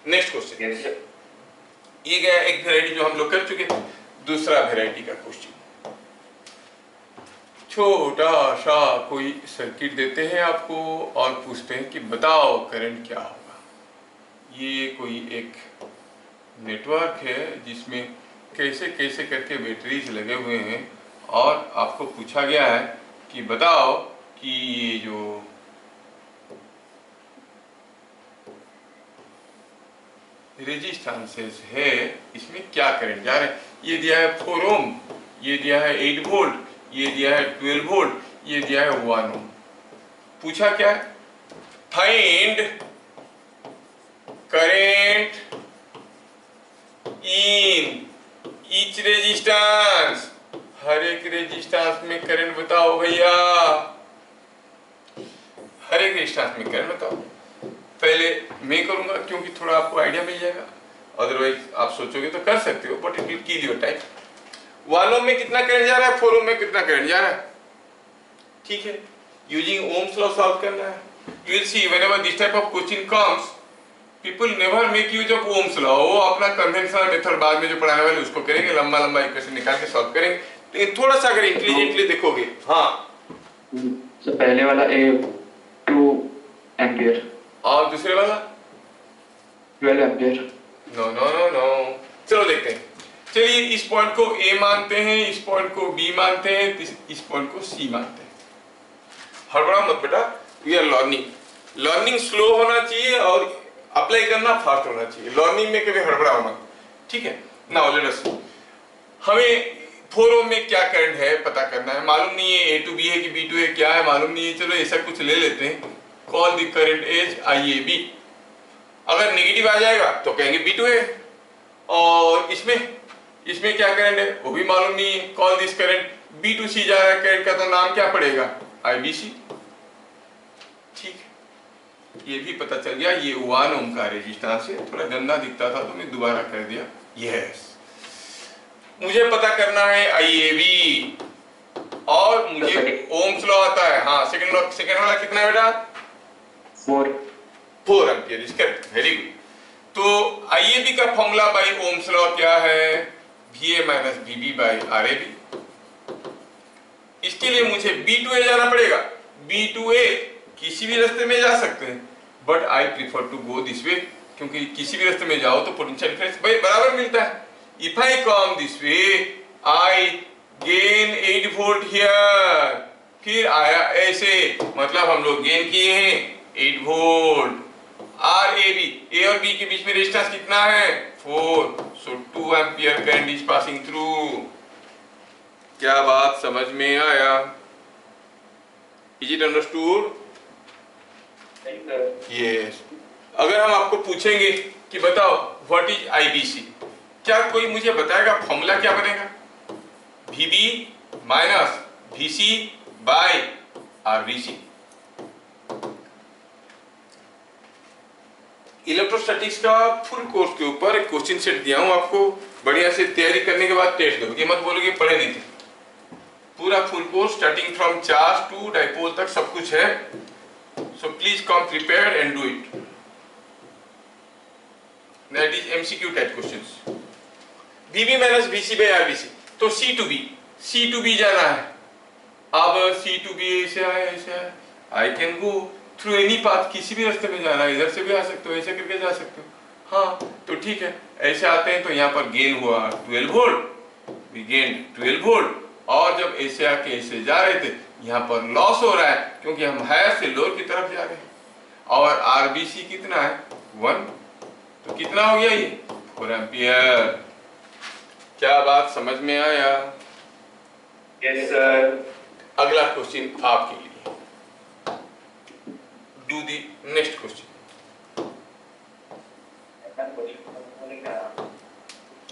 नेक्स्ट क्वेश्चन। Yes sir. ये गया एक वैरायटी जो हम लोग कर चुके थे। दूसरा वैरायटी का क्वेश्चन, छोटा सा कोई सर्किट देते हैं आपको और पूछते हैं कि बताओ करंट क्या होगा। ये कोई एक नेटवर्क है जिसमें कैसे कैसे करके बैटरीज लगे हुए हैं और आपको पूछा गया है कि बताओ कि ये जो रेजिस्टेंसेस है इसमें क्या करंट जा रहा है। ये दिया है 4 ओम, ये दिया है 8 वोल्ट, ये दिया है 12 वोल्ट, ये दिया है 1 ओम। पूछा क्या है, find current in each resistance, हर एक रेजिस्टेंस में करंट बताओ भैया, हर एक रेजिस्टेंस में करंट बताओ। पहले मैं करूंगा क्योंकि थोड़ा आपको आइडिया मिल जाएगा, अदरवाइज आप सोचोगे तो कर सकते हो but it will kill your time. 1 ओम में कितना करंट जा रहा है, 4 ओम में कितना करंट जा रहा है, ठीक है, यूजिंग ओम्स लॉ सॉल्व करना है। You will see whenever this type of question comes people never make use of Ohm's law, वो अपना कन्वेंशनल मेथड बाद में जो पढ़ाने वाले उसको करेंगे, लंबा लंबा इक्वेशन निकाल के सॉल्व करेंगे। लेकिन थोड़ा सा अगर इंटेलिजेंटली देखोगे, हाँ तो पहले वाला ए 2 एम्पियर और दूसरे वाला 12 ampere. No no no no, चलो देखते हैं। चलिए इस पॉइंट को ए मानते हैं, इस पॉइंट को बी मानते हैं, इस पॉइंट को सी मानते हैं। हड़बड़ा मत बेटा, we are learning. Learning slow होना चाहिए और अप्लाई करना फास्ट होना चाहिए, लर्निंग में कभी हड़बड़ाओ मत, ठीक है। नाउ लेट अस, हमें 4 ओम में क्या करंट है पता करना है, मालूम नहीं है ए टू बी है कि बी टू है, क्या है मालूम नहीं है। चलो ऐसा कुछ ले लेते हैं, call the current as IAB। अगर नेगेटिव आ जाएगा तो कहेंगे B2 है, और इसमें क्या करंट है वो भी मालूम नहीं है, कॉल दिस करंट B2C जा रहा है, करंट का तो नाम क्या पड़ेगा, IBC, ठीक है। ये भी पता चल गया, ये 1 ओम का रेजिस्टेंस है, थोड़ा गंदा दिखता था तो मैं दोबारा कर दिया। यस, मुझे पता करना है IAB और मुझे ओम्स लॉ आता है। हाँ, सेकंड वाला कितना है बेटा, 4 एम्पियर, इसका वेरी गुड। तो IAB का फॉर्मूला बाय ओम्स लॉ क्या है, VA minus VB by RAB। इसके लिए मुझे B2A जाना पड़ेगा। B2A किसी भी रास्ते में जा सकते हैं but I prefer to go this way, क्योंकि किसी भी रास्ते में जाओ तो पोटेंशियल डिफरेंस बराबर मिलता है। If I come this way I gain 8 volt here, फिर आया ऐसे, मतलब हम लोग गेन किए हैं 8 वोल्ट। RAB, A और B के बीच में रेजिस्टेंस कितना है, 4, सो 2 ampere current is passing through. क्या बात समझ में आया, इज इट अंडरस्टूड? यस। अगर हम आपको पूछेंगे कि बताओ व्हाट इज IBC, क्या कोई मुझे बताएगा फॉर्मूला क्या बनेगा, VB minus VC by RBC। Electrostatics का फुल कोर्स के ऊपर एक क्वेश्चन सेट दिया हूं आपको, बढ़िया से तैयारी करने के बाद टेस्ट दो, ये मत बोलोगे पढ़े नहीं थे। पूरा full course starting from charge to dipole तक सब कुछ है, so please come prepared and do it. That is MCQ type questions. VB minus VC by RBC, तो C to B जाना है। अब C to B ऐसे आए, I can go through any path, किसी भी रास्ते में जाना है, इधर से भी आ सकते हो, ऐसे करके जा सकते हो। हाँ तो ठीक है, ऐसे आते हैं तो यहाँ पर गेन हुआ 12 वोल्ट, वी गेन 12 वोल्ट, और जब ऐसे आके ऐसे जा रहे थे यहाँ पर लॉस हो रहा है क्योंकि हम हायर से लोअर की तरफ जा रहे हैं, और RBC कितना है 1, तो कितना हो गया ये 4 एम्पियर। क्या बात समझ में आया? Yes sir. अगला क्वेश्चन आपके लिए, do the next question.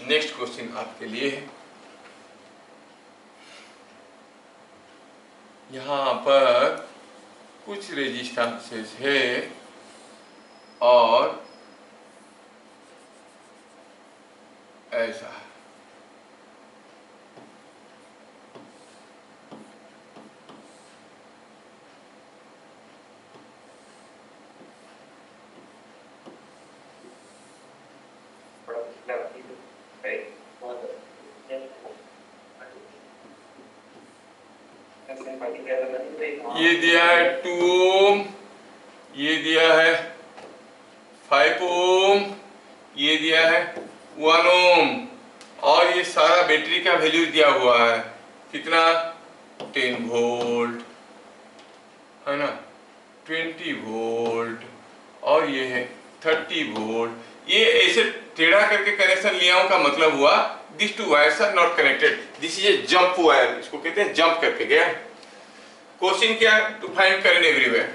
Next question आपके लिए है, यहाँ पर कुछ रेजिस्टेंसेस है और ऐसा है, ये दिया है 2 ओम, ये दिया है 5 ओम, ये दिया है 1 ओम, और ये सारा बैटरी का वैल्यू दिया हुआ है कितना 10 वोल्ट है ना, 20 वोल्ट, और ये है 30 वोल्ट। ये ऐसे टेढ़ा करके कनेक्शन लिया हूं का मतलब हुआ this two wires are not connected, this is a jump wire, इसको कहते हैं जंप करके गया। क्वेश्चन क्या, to find current everywhere,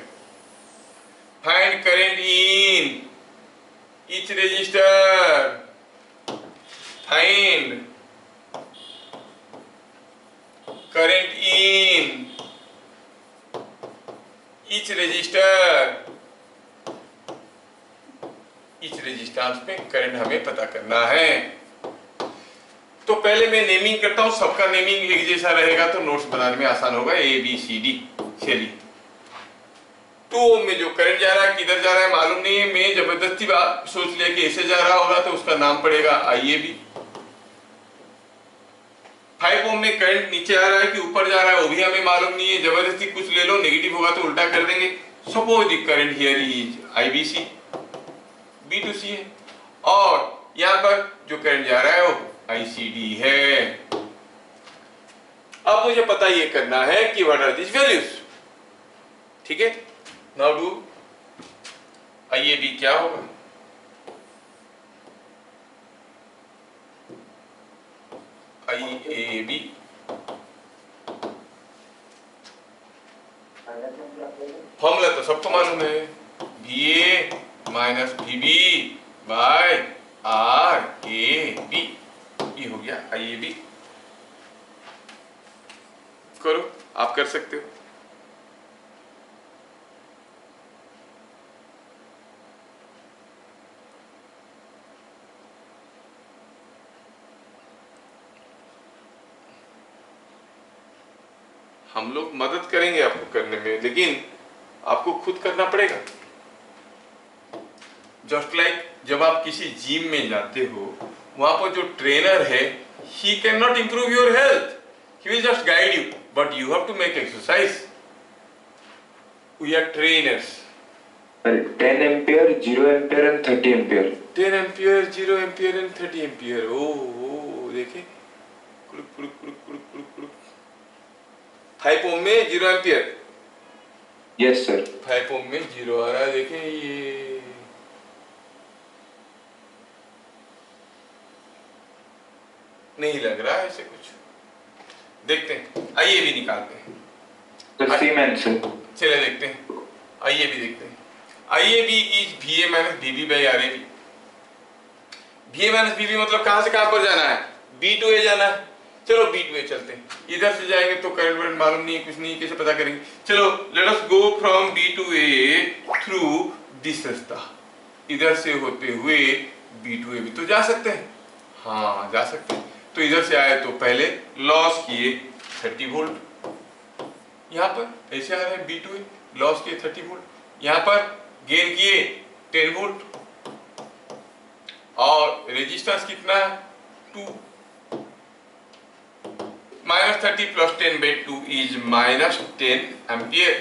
find current in each resistor, find current in each resistor, each resistance में करंट हमें पता करना है। तो पहले मैं नेमिंग करता हूं, सबका नेमिंग एक जैसा रहेगा तो नोट्स बनाने में आसान होगा। A B C D. चलिए 2 ओम में जो करंट जा रहा है किधर जा रहा है मालूम नहीं है, मैं जबरदस्ती बात सोच लिया कि ऐसे जा रहा होगा तो उसका नाम पड़ेगा IAB। 5 ओम में करंट नीचे आ रहा है कि ऊपर जा रहा है वो भी हमें मालूम नहीं है, जबरदस्ती कुछ ले लो, नेगेटिव होगा तो उल्टा कर देंगे। Suppose the current here is IBC, B2C है, और यहां पर जो करंट जा रहा है वो ICD है। अब मुझे पता ये करना है कि व्हाट आर दिस वैल्यूज, ठीक है। नाउ डू IAB क्या होगा, IAB फॉर्मूला तो सबको मालूम है, VA minus VB by RAB, ये हो गया IAB। करो, आप कर सकते हो। हम लोग मदद करेंगे आपको करने में, लेकिन आपको खुद करना पड़ेगा। जस्ट लाइक जब आप किसी जिम में जाते हो, वहां पर जो ट्रेनर है he cannot improve your health, he will just guide you, but you have to make exercise. We are trainers. 10 ampere, 0 ampere and 30 ampere. 10 ampere, 0 ampere and 30 ampere. ओ देखे, कुरुक कुरुक कुरुक कुरुक कुरुक कुरुक। 5 ओम में 0 एम्पियर, Yes sir. 5 ओम में 0 आ रहा है, देखें ये नहीं लग रहा है ऐसे कुछ, देखते हैं। आइए भी निकालते हैं, The Siemens sir. चले देखते हैं, आइए भी देखते हैं। IAB is VA minus VB by RAB। VA minus VB मतलब कहां से कहां पर जाना है, B2A जाना है। चलो B2A चलते हैं, इधर से जाएंगे तो करंट वरंट मालूम नहीं है, कुछ नहीं, कैसे पता करेंगे। चलो let us go from B2A through this रास्ता, इधर से होते हुए B2A भी तो जा सकते हैं, हाँ जा सकते हैं। तो इधर से आए तो पहले लॉस किए 30 वोल्ट, यहाँ पर ऐसे आ रहे हैं B2A, लॉस किए 30 वोल्ट, यहाँ पर गेन किए 10 वोल्ट, और रेजिस्टेंस कितना है 2, minus 30 plus 10 by 2 is minus 10 ampere.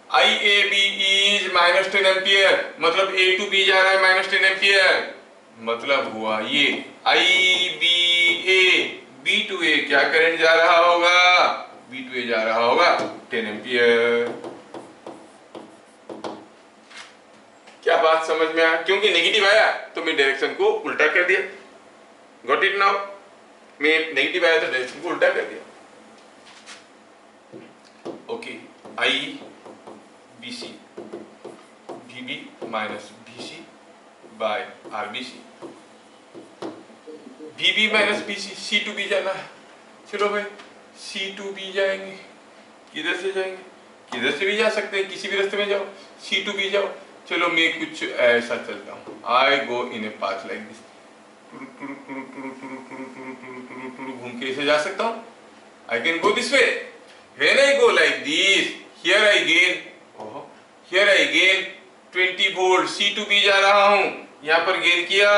IAB is minus 10 ampere, मतलब A टू B जा रहा है माइनस 10 एम्पियर, मतलब हुआ ये IBA, B टू A क्या करंट जा रहा होगा, B टू A जा रहा होगा 10 एम्पियर। क्या बात समझ में आया, क्योंकि नेगेटिव आया तो मैं डायरेक्शन को उल्टा कर दिया, गॉट इट नाउ। मैं नेगेटिव आया तो डायरेक्शन को उल्टा कर दिया। Okay, IBC VB minus BC by RBC, VB minus BC, C to B जाना है। चलो भाई C टू B जाएंगे, किधर से जाएंगे, किधर से भी जा सकते हैं, किसी भी रास्ते में जाओ, C टू B जाओ। चलो मैं कुछ ऐसा चलता हूँ, I go in a path like this, घूम के ऐसे जा सकता हूँ, I can go this way. When I go like this, here I gain 20 volt, C to B जा रहा हूँ, यहाँ पर गेन किया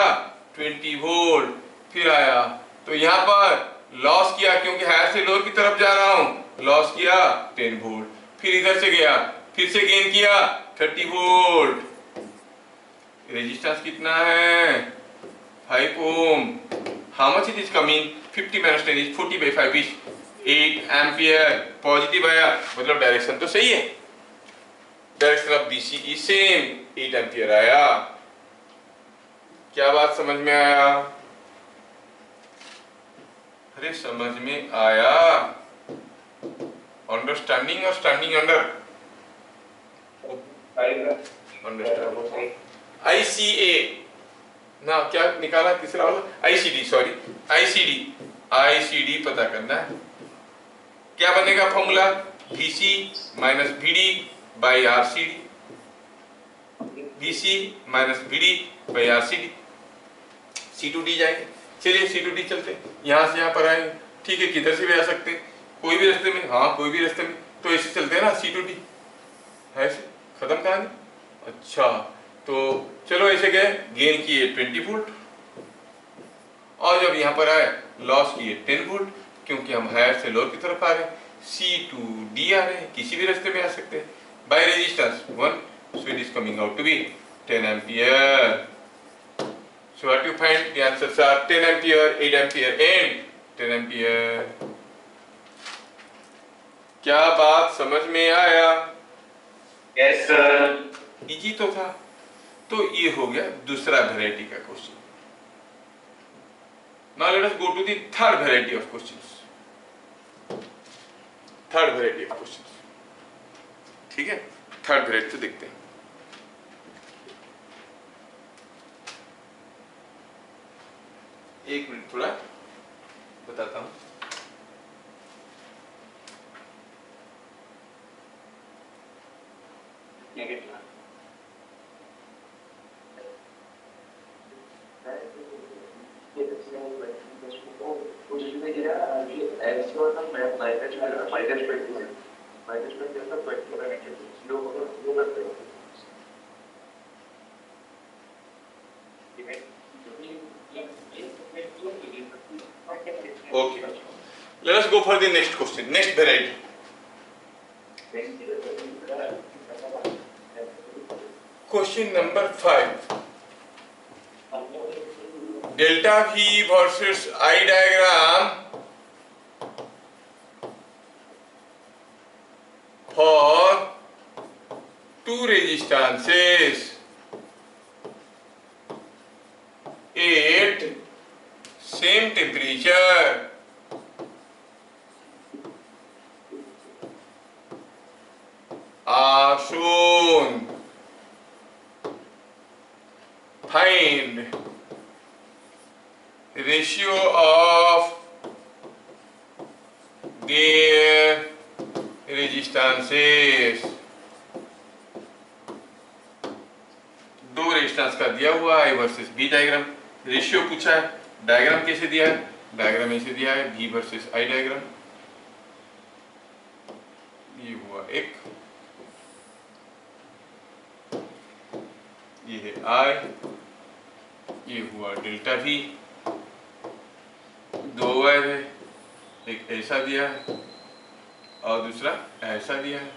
20 वोल्ट, फिर आया तो यहाँ पर लॉस किया क्योंकि हायर से लोअर की तरफ जा रहा हूं, लॉस किया 10 वोल्ट, फिर इधर से गया, फिर से गेन किया 30 वोल्ट। रेजिस्टेंस कितना है 5 ohm. How much it is coming 50 minus 10 is 40 by 5 is 8 ampere. Positive आया मतलब डायरेक्शन तो सही है, direction of DC is same 8 ampere आया। क्या बात समझ में आया? अरे समझ में आया। अंडरस्टैंडिंग और स्टैंडिंग अंडर अंडरस्टैंडिंग। ICA ना क्या निकाला तीसरा वाला, ICD, सॉरी ICD पता करना है। क्या बनेगा formula, VC minus VD by RCD, VC minus VD by RCD। C2D जाएंगे, चलिए C2D चलते, यहाँ से यहाँ पर आएंगे, ठीक है, किधर से भी आ सकते हैं, कोई भी रास्ते में, हाँ कोई भी रास्ते में, तो ऐसे चलते हैं ना, C2D है ऐसे, खत्म कहानी। अच्छा तो चलो ऐसे गए, गेन किए 20 वोल्ट और जब यहाँ पर आए लॉस किए 10 वोल्ट, क्योंकि हम हायर से लोअर की तरफ आ रहे हैं, C2D आ रहे हैं, किसी भी रास्ते में आ सकते हैं, by resistance 1, so it is coming out to be 10 ampere. So what you find, the answers are 10 ampere, 8 ampere and 10 ampere. क्या बात समझ में आया? Yes sir. इजी तो था। तो ये हो गया दूसरा वेराइटी का question. Now let us go to the third variety of questions. Third variety of question, ठीक है, थर्ड वेराइटी तो देखते हैं। एक मिनट थोड़ा बताता हूं। Okay, let us go for the next question, next variety. Question number 5. Delta V versus I diagram for two resistances at same temperature are shown. Find ratio of their resistances. दो resistance का दिया हुआ I versus B diagram, ratio पूछा है, diagram कैसे दिया है, diagram ऐसे दिया है V वर्सेस I डायग्राम। ये हुआ एक, ये है I, ये हुआ डेल्टा V, दो वायर है, एक ऐसा दिया है और दूसरा ऐसा दिया है,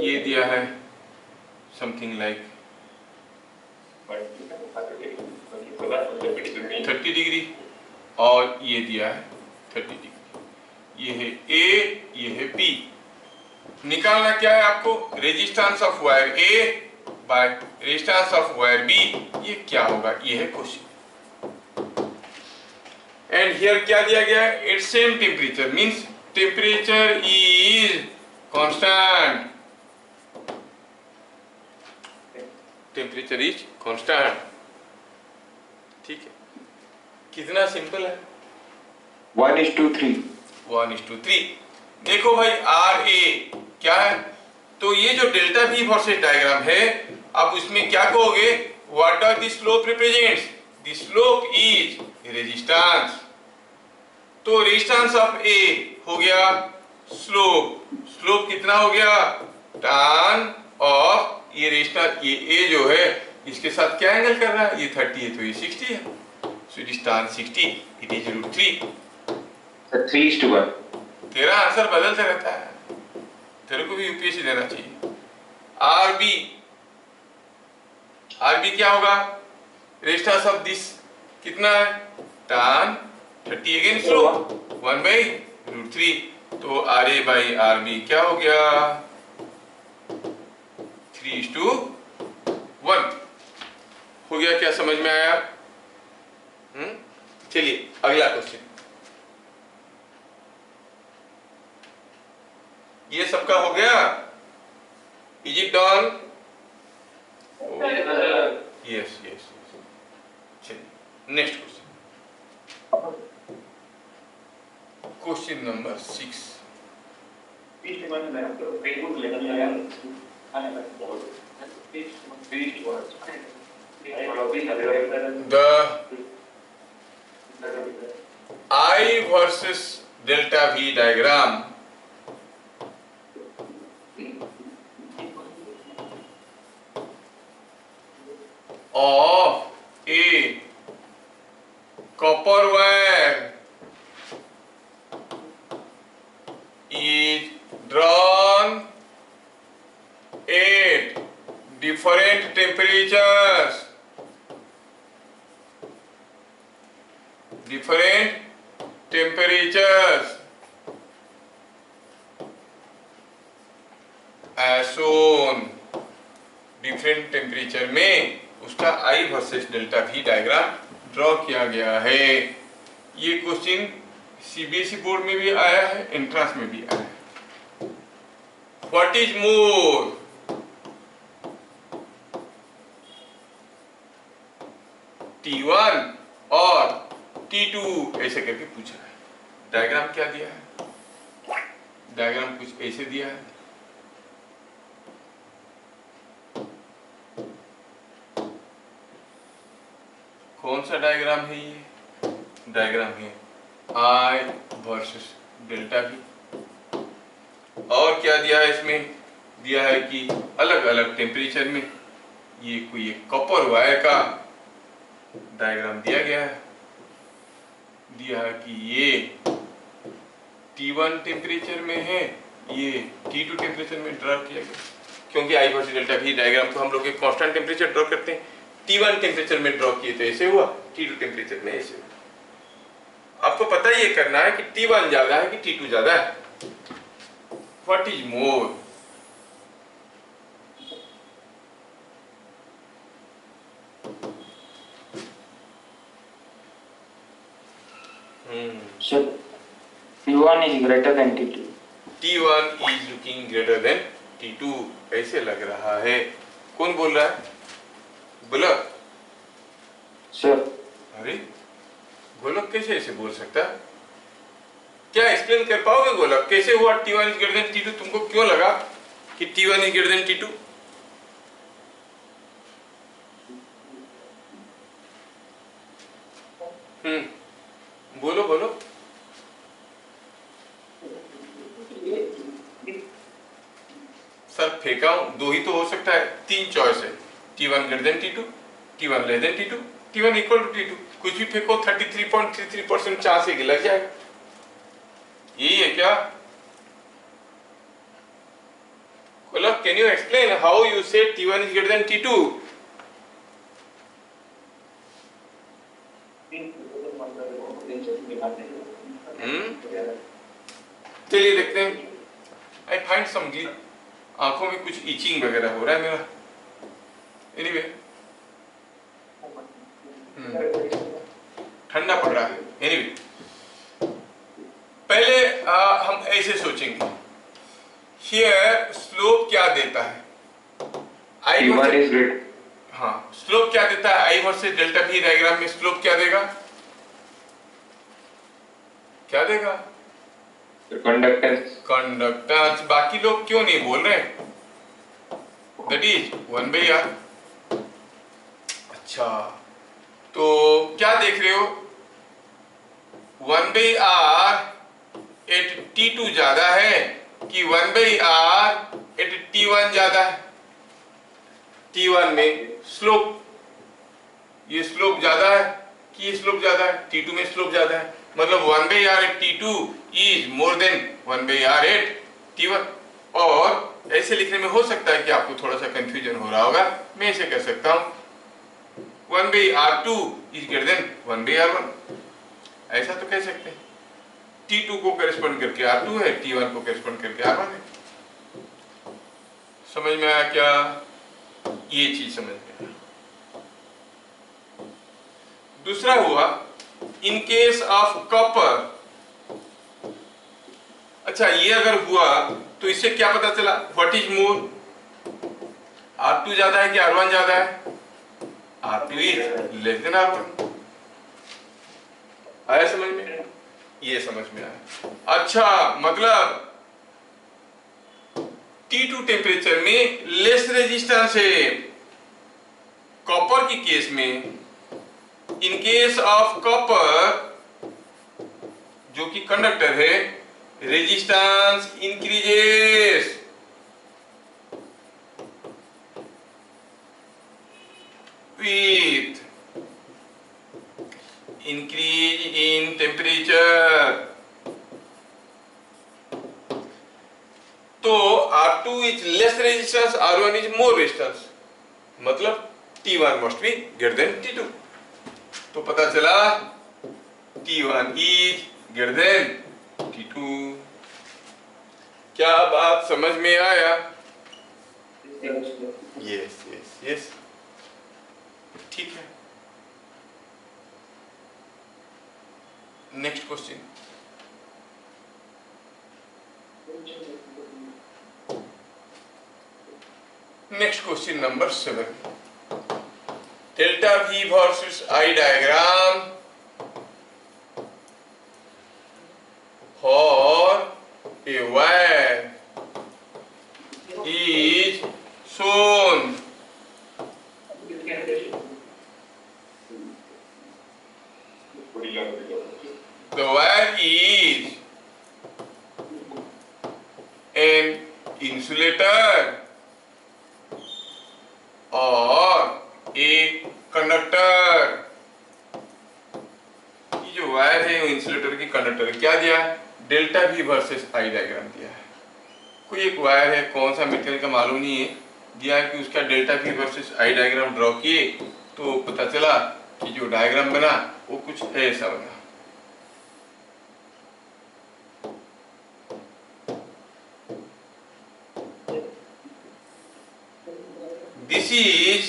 ये दिया है समथिंग लाइक 30 डिग्री और ये दिया है 30 डिग्री। ये है A, ये है B। निकालना क्या है आपको, resistance of wire A by resistance of wire B। ये क्या होगा, ये है क्वेश्चन। एंड हियर क्या दिया गया है, it's same temperature, means temperature is constant, temperature is constant, ठीक है। कितना सिंपल है, 1:3। 1:3। देखो भाई RA क्या है, तो ये जो डेल्टा V वर्सेस डायग्राम है, आप उसमें क्या कहोगे, what does the slope represents, the slope is resistance, तो रेजिस्टेंस ऑफ A हो गया स्लोप, स्लोप कितना हो गया, tan ऑफ ये रेजिस्टेंस, ये A जो है इसके साथ क्या एंगल कर रहा है, ये 30 है तो ये 60 है, So it is tan 60. It is √3. So 3:1. तेरा आंसर बदलता रहता है, तेरे को भी यूपीएससी देना चाहिए। आरबी क्या होगा? रेस्टास ऑफ दिस कितना है? tan 30 again slope 1/√3। तो RA/RB क्या हो गया? 3:1 हो गया। क्या समझ में आया? चलिए अगला क्वेश्चन। ये सबका हो गया। Is it done? Yes yes. चलिए next question, question number 6। The I versus delta V diagram of a copper wire is drawn at different temperatures. As shown, different temperature में उसका I versus delta V diagram draw किया गया है। ये question CBSE board में भी आया है, एंट्रांस में भी आया है। What is more? T1 और T2 ऐसे करके पूछा है। डायग्राम क्या दिया है? डायग्राम कुछ ऐसे दिया है। कौन सा डायग्राम है ये? डायग्राम है I वर्सेस डेल्टा V। और क्या दिया है इसमें? दिया है कि अलग अलग टेम्परेचर में ये कोई एक कॉपर वायर का डायग्राम दिया गया है। दिया है कि ये T1 टेम्परेचर में है, ये T2 टेम्परेचर में ड्रॉ किया गया। क्योंकि I versus delta V diagram तो हम लोग एक कांस्टेंट टेम्परेचर ड्रॉ करते हैं। T1 टेम्परेचर में ड्रॉ किए तो ऐसे हुआ, T2 टेम्परेचर में ऐसे हुआ। आपको पता ही ये करना है कि T1 ज्यादा है कि T2 ज्यादा है। What is more? So T1 is greater than T2. T1 is looking greater than T2 ऐसे लग रहा है। कौन बोल रहा है? गोलक। सर अरे गोलक कैसे ऐसे बोल सकता है? क्या एक्सप्लेन कर पाओगे गोलक? कैसे हुआ T1 is greater than T2? तुमको क्यों लगा कि T1 is greater than T2? बोलो बोलो। सर फेंका हूं, दो ही तो हो सकता है, तीन चॉइस है। T1 greater than T2, T1 less than T2, T1 equal to T2। कुछ भी फेंको 33.33% चांस है कि लग जाएगा। यही है क्या? Golak, can you explain how you say T1 is greater than T2? चलिए देखते हैं। I find some आंखों में कुछ इचिंग वगैरह हो रहा है मेरा। एनीवे ठंडा पड़ रहा है। एनीवे पहले हम ऐसे सोचेंगे, हियर स्लोप क्या देता है? हाँ, स्लोप क्या देता है? I versus delta V diagram में स्लोप क्या देगा? क्या देगा? कंडक्टेंस। बाकी लोग क्यों नहीं बोल रहे? That is 1/r। अच्छा, तो क्या देख रहे हो? 1/r एट T2 ज्यादा है कि 1/r एट T1 ज्यादा है? T1 में स्लोप, ये स्लोप ज्यादा है कि स्लोप ज्यादा है, T2 में स्लोप ज्यादा है, मतलब 1/r at T2 is more than 1/r at T1। और ऐसे लिखने में हो सकता है कि आपको थोड़ा सा कंफ्यूजन हो रहा होगा, मैं ऐसे कह सकता हूं 1/r2 is greater than 1/r1, ऐसा तो कह सकते हैं। T2 को करेस्पॉन्ड करके R2 है, T1 को करेस्पॉन्ड करके R1 है। समझ में आया क्या? ये चीज समझ में आया। दूसरा हुआ इन केस ऑफ कॉपर। अच्छा, ये अगर हुआ तो इससे क्या पता चला? What is more? R2 ज्यादा है कि R1 ज्यादा है? R2 is less than R1। आया समझ में? ये समझ में आया। अच्छा, मतलब T2 टेम्परेचर में लेस रेजिस्टेंस है। कॉपर की केस में, इन केस ऑफ कॉपर जो कि कंडक्टर है, resistance increases with increase in temperature. तो R2 is less resistance, R1 is more resistance, मतलब T1 must be greater than T2। तो पता चला T1 is greater than T2। क्या बात समझ में आया? यस यस यस, ठीक है। Next question, next question number 7। Delta V versus I diagram for a wire is shown. The wire is an insulator और एक कंडक्टर। ये जो वायर है वो इंसुलेटर की कंडक्टर है। क्या दिया? Delta V versus I diagram दिया है। कोई एक वायर है, कौन सा मटेरियल का मालूम नहीं है, दिया है कि उसका delta V versus I diagram draw किए तो पता चला कि जो डायग्राम बना वो कुछ ऐसा बना। This is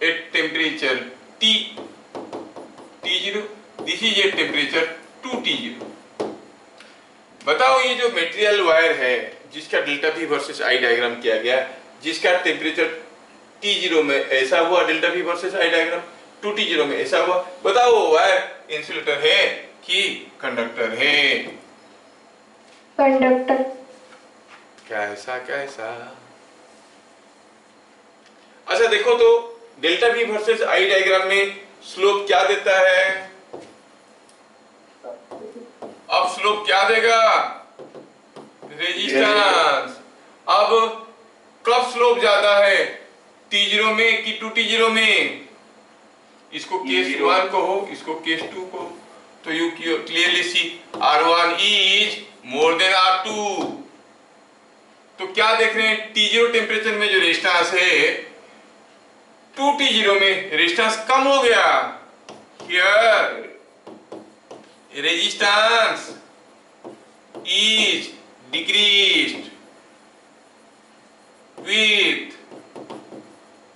at temperature T0, this is at temperature 2T0। बताओ ये जो मेटेरियल वायर है जिसका delta V versus I diagram किया गया, जिसका टेम्परेचर T0 में ऐसा हुआ delta V versus I diagram, 2T0 में ऐसा हुआ, बताओ वो वायर इंसुलेटर है कि कंडक्टर है? कंडक्टर। कैसा कैसा? अच्छा देखो तो delta V versus I diagram में स्लोप क्या देता है? अब स्लोप क्या देगा? रेजिस्टेंस। अब कब स्लोप ज्यादा है, T0 में कि 2T0 में? इसको केस 1 को हो, इसको केस 2 को, तो you clearly see R1 is more then R2। तो क्या देख रहे हैं? T0 टेम्परेचर में जो रेजिस्टेंस है 2T0 में रेजिस्टेंस कम हो गया। Here resistance is decreased with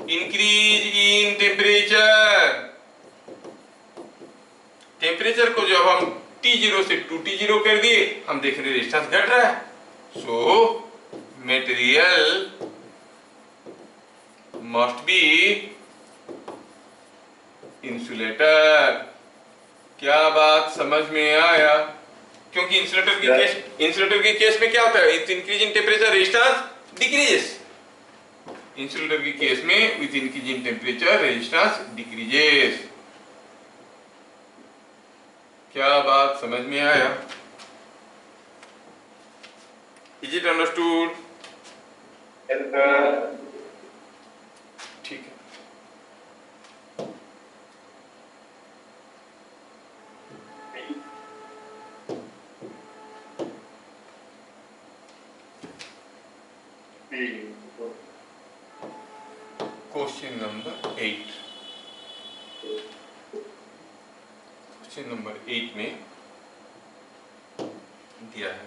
increase in temperature। Temperature को जब हम T0 से 2T0 कर दिए, हम देख रहे रेजिस्टेंस घट रहा है। सो मेटेरियल मस्ट बी इंसुलेटर। क्या बात समझ में आया? क्योंकि इंसुलेटर के केस में क्या होता है? With increase in temperature resistance decreases. Insulator के केस में with increase in temperature resistance decreases. क्या बात समझ में आया? Is it understood? ठीक है। Question number 8। क्वेश्चन नंबर 8 में दिया है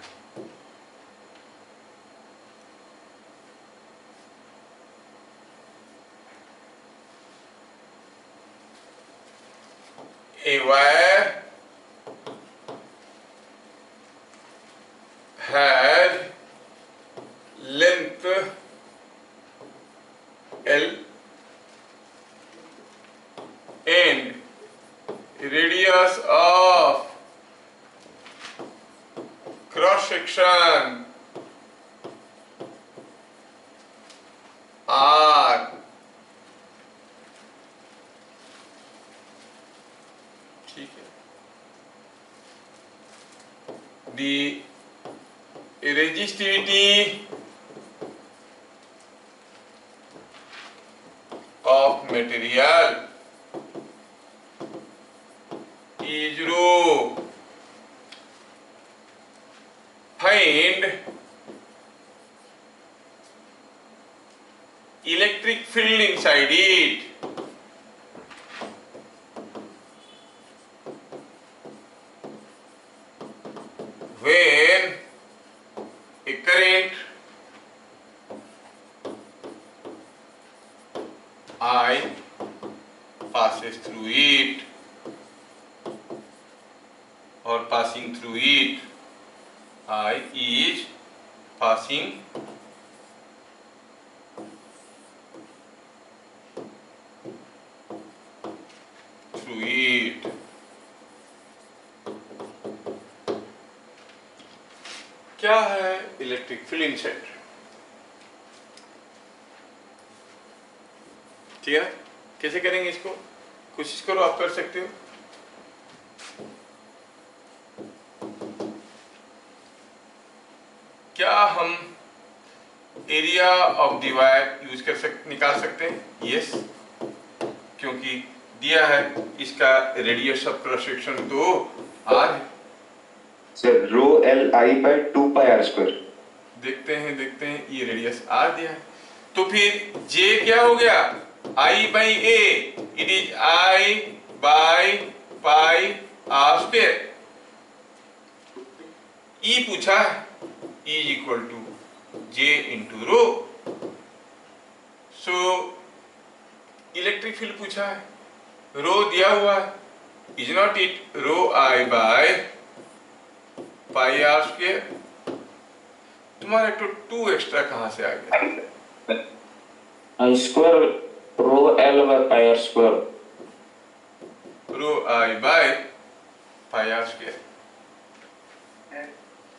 a wire has length L and radius of cross section R। ठीक है। The resistivity of material is rho। Find electric field inside it। When a current I passes through it or passing through it, I is passing through it। क्या है electric field inside? ठीक है ना? कैसे करेंगे इसको? कोशिश करो, आप कर सकते हो। क्या हम area of the wire use निकाल सकते हैं? यस, क्योंकि दिया है इसका रेडियस ऑफ क्रॉस सेक्शन तो आर है। Sir rho l I by 2 pi r square. देखते हैं ये रेडियस आर दिया है, तो फिर जे क्या हो गया? I by A, it is I by pi r square. E पूछा है, E is equal to J into rho. So electric field पूछा है, रो दिया हुआ है, is not it rho I by pi r square. तुम्हारा तो 2 extra कहां से आ गया? I square rho L by pi r square. Rho I by pi r square.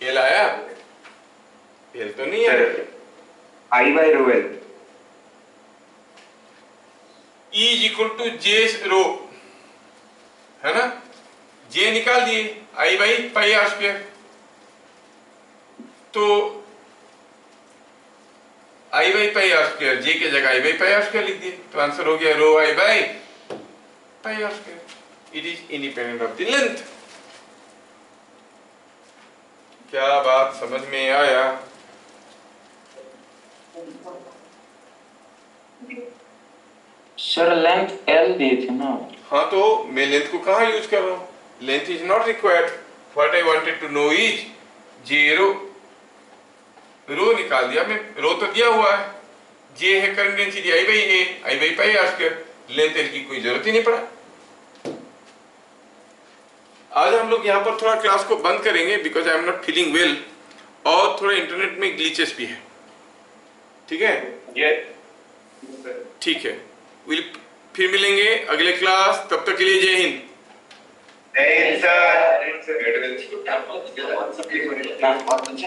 L आया? एल तो नहीं है। आई by rho L. E is equal to J rho, है ना? जे निकाल दिए, I by pi r square. तो I by pi r square, J की जगह I by pi r square लिख दिए, तो आंसर हो गया rho I by pi r square. It is independent of the length. क्या बात समझ में आया? सर लेंथ एल दी थी ना। हाँ, तो मैं लेंथ को कहाँ यूज कर रहा हूँ? Length is not required. What I wanted to know is J rho. Rho निकाल दिया मैं, रो तो दिया हुआ है, जे है current density I by A, I by pi r square. Length l की कोई जरूरत ही नहीं पड़ा। आज हम लोग यहाँ पर थोड़ा क्लास को बंद करेंगे, because I am not feeling well, और थोड़ा इंटरनेट में ग्लिचेस भी है। ठीक है? ठीक है, फिर मिलेंगे अगले क्लास। तब तक के लिए जय हिंद। जय हिंद सर।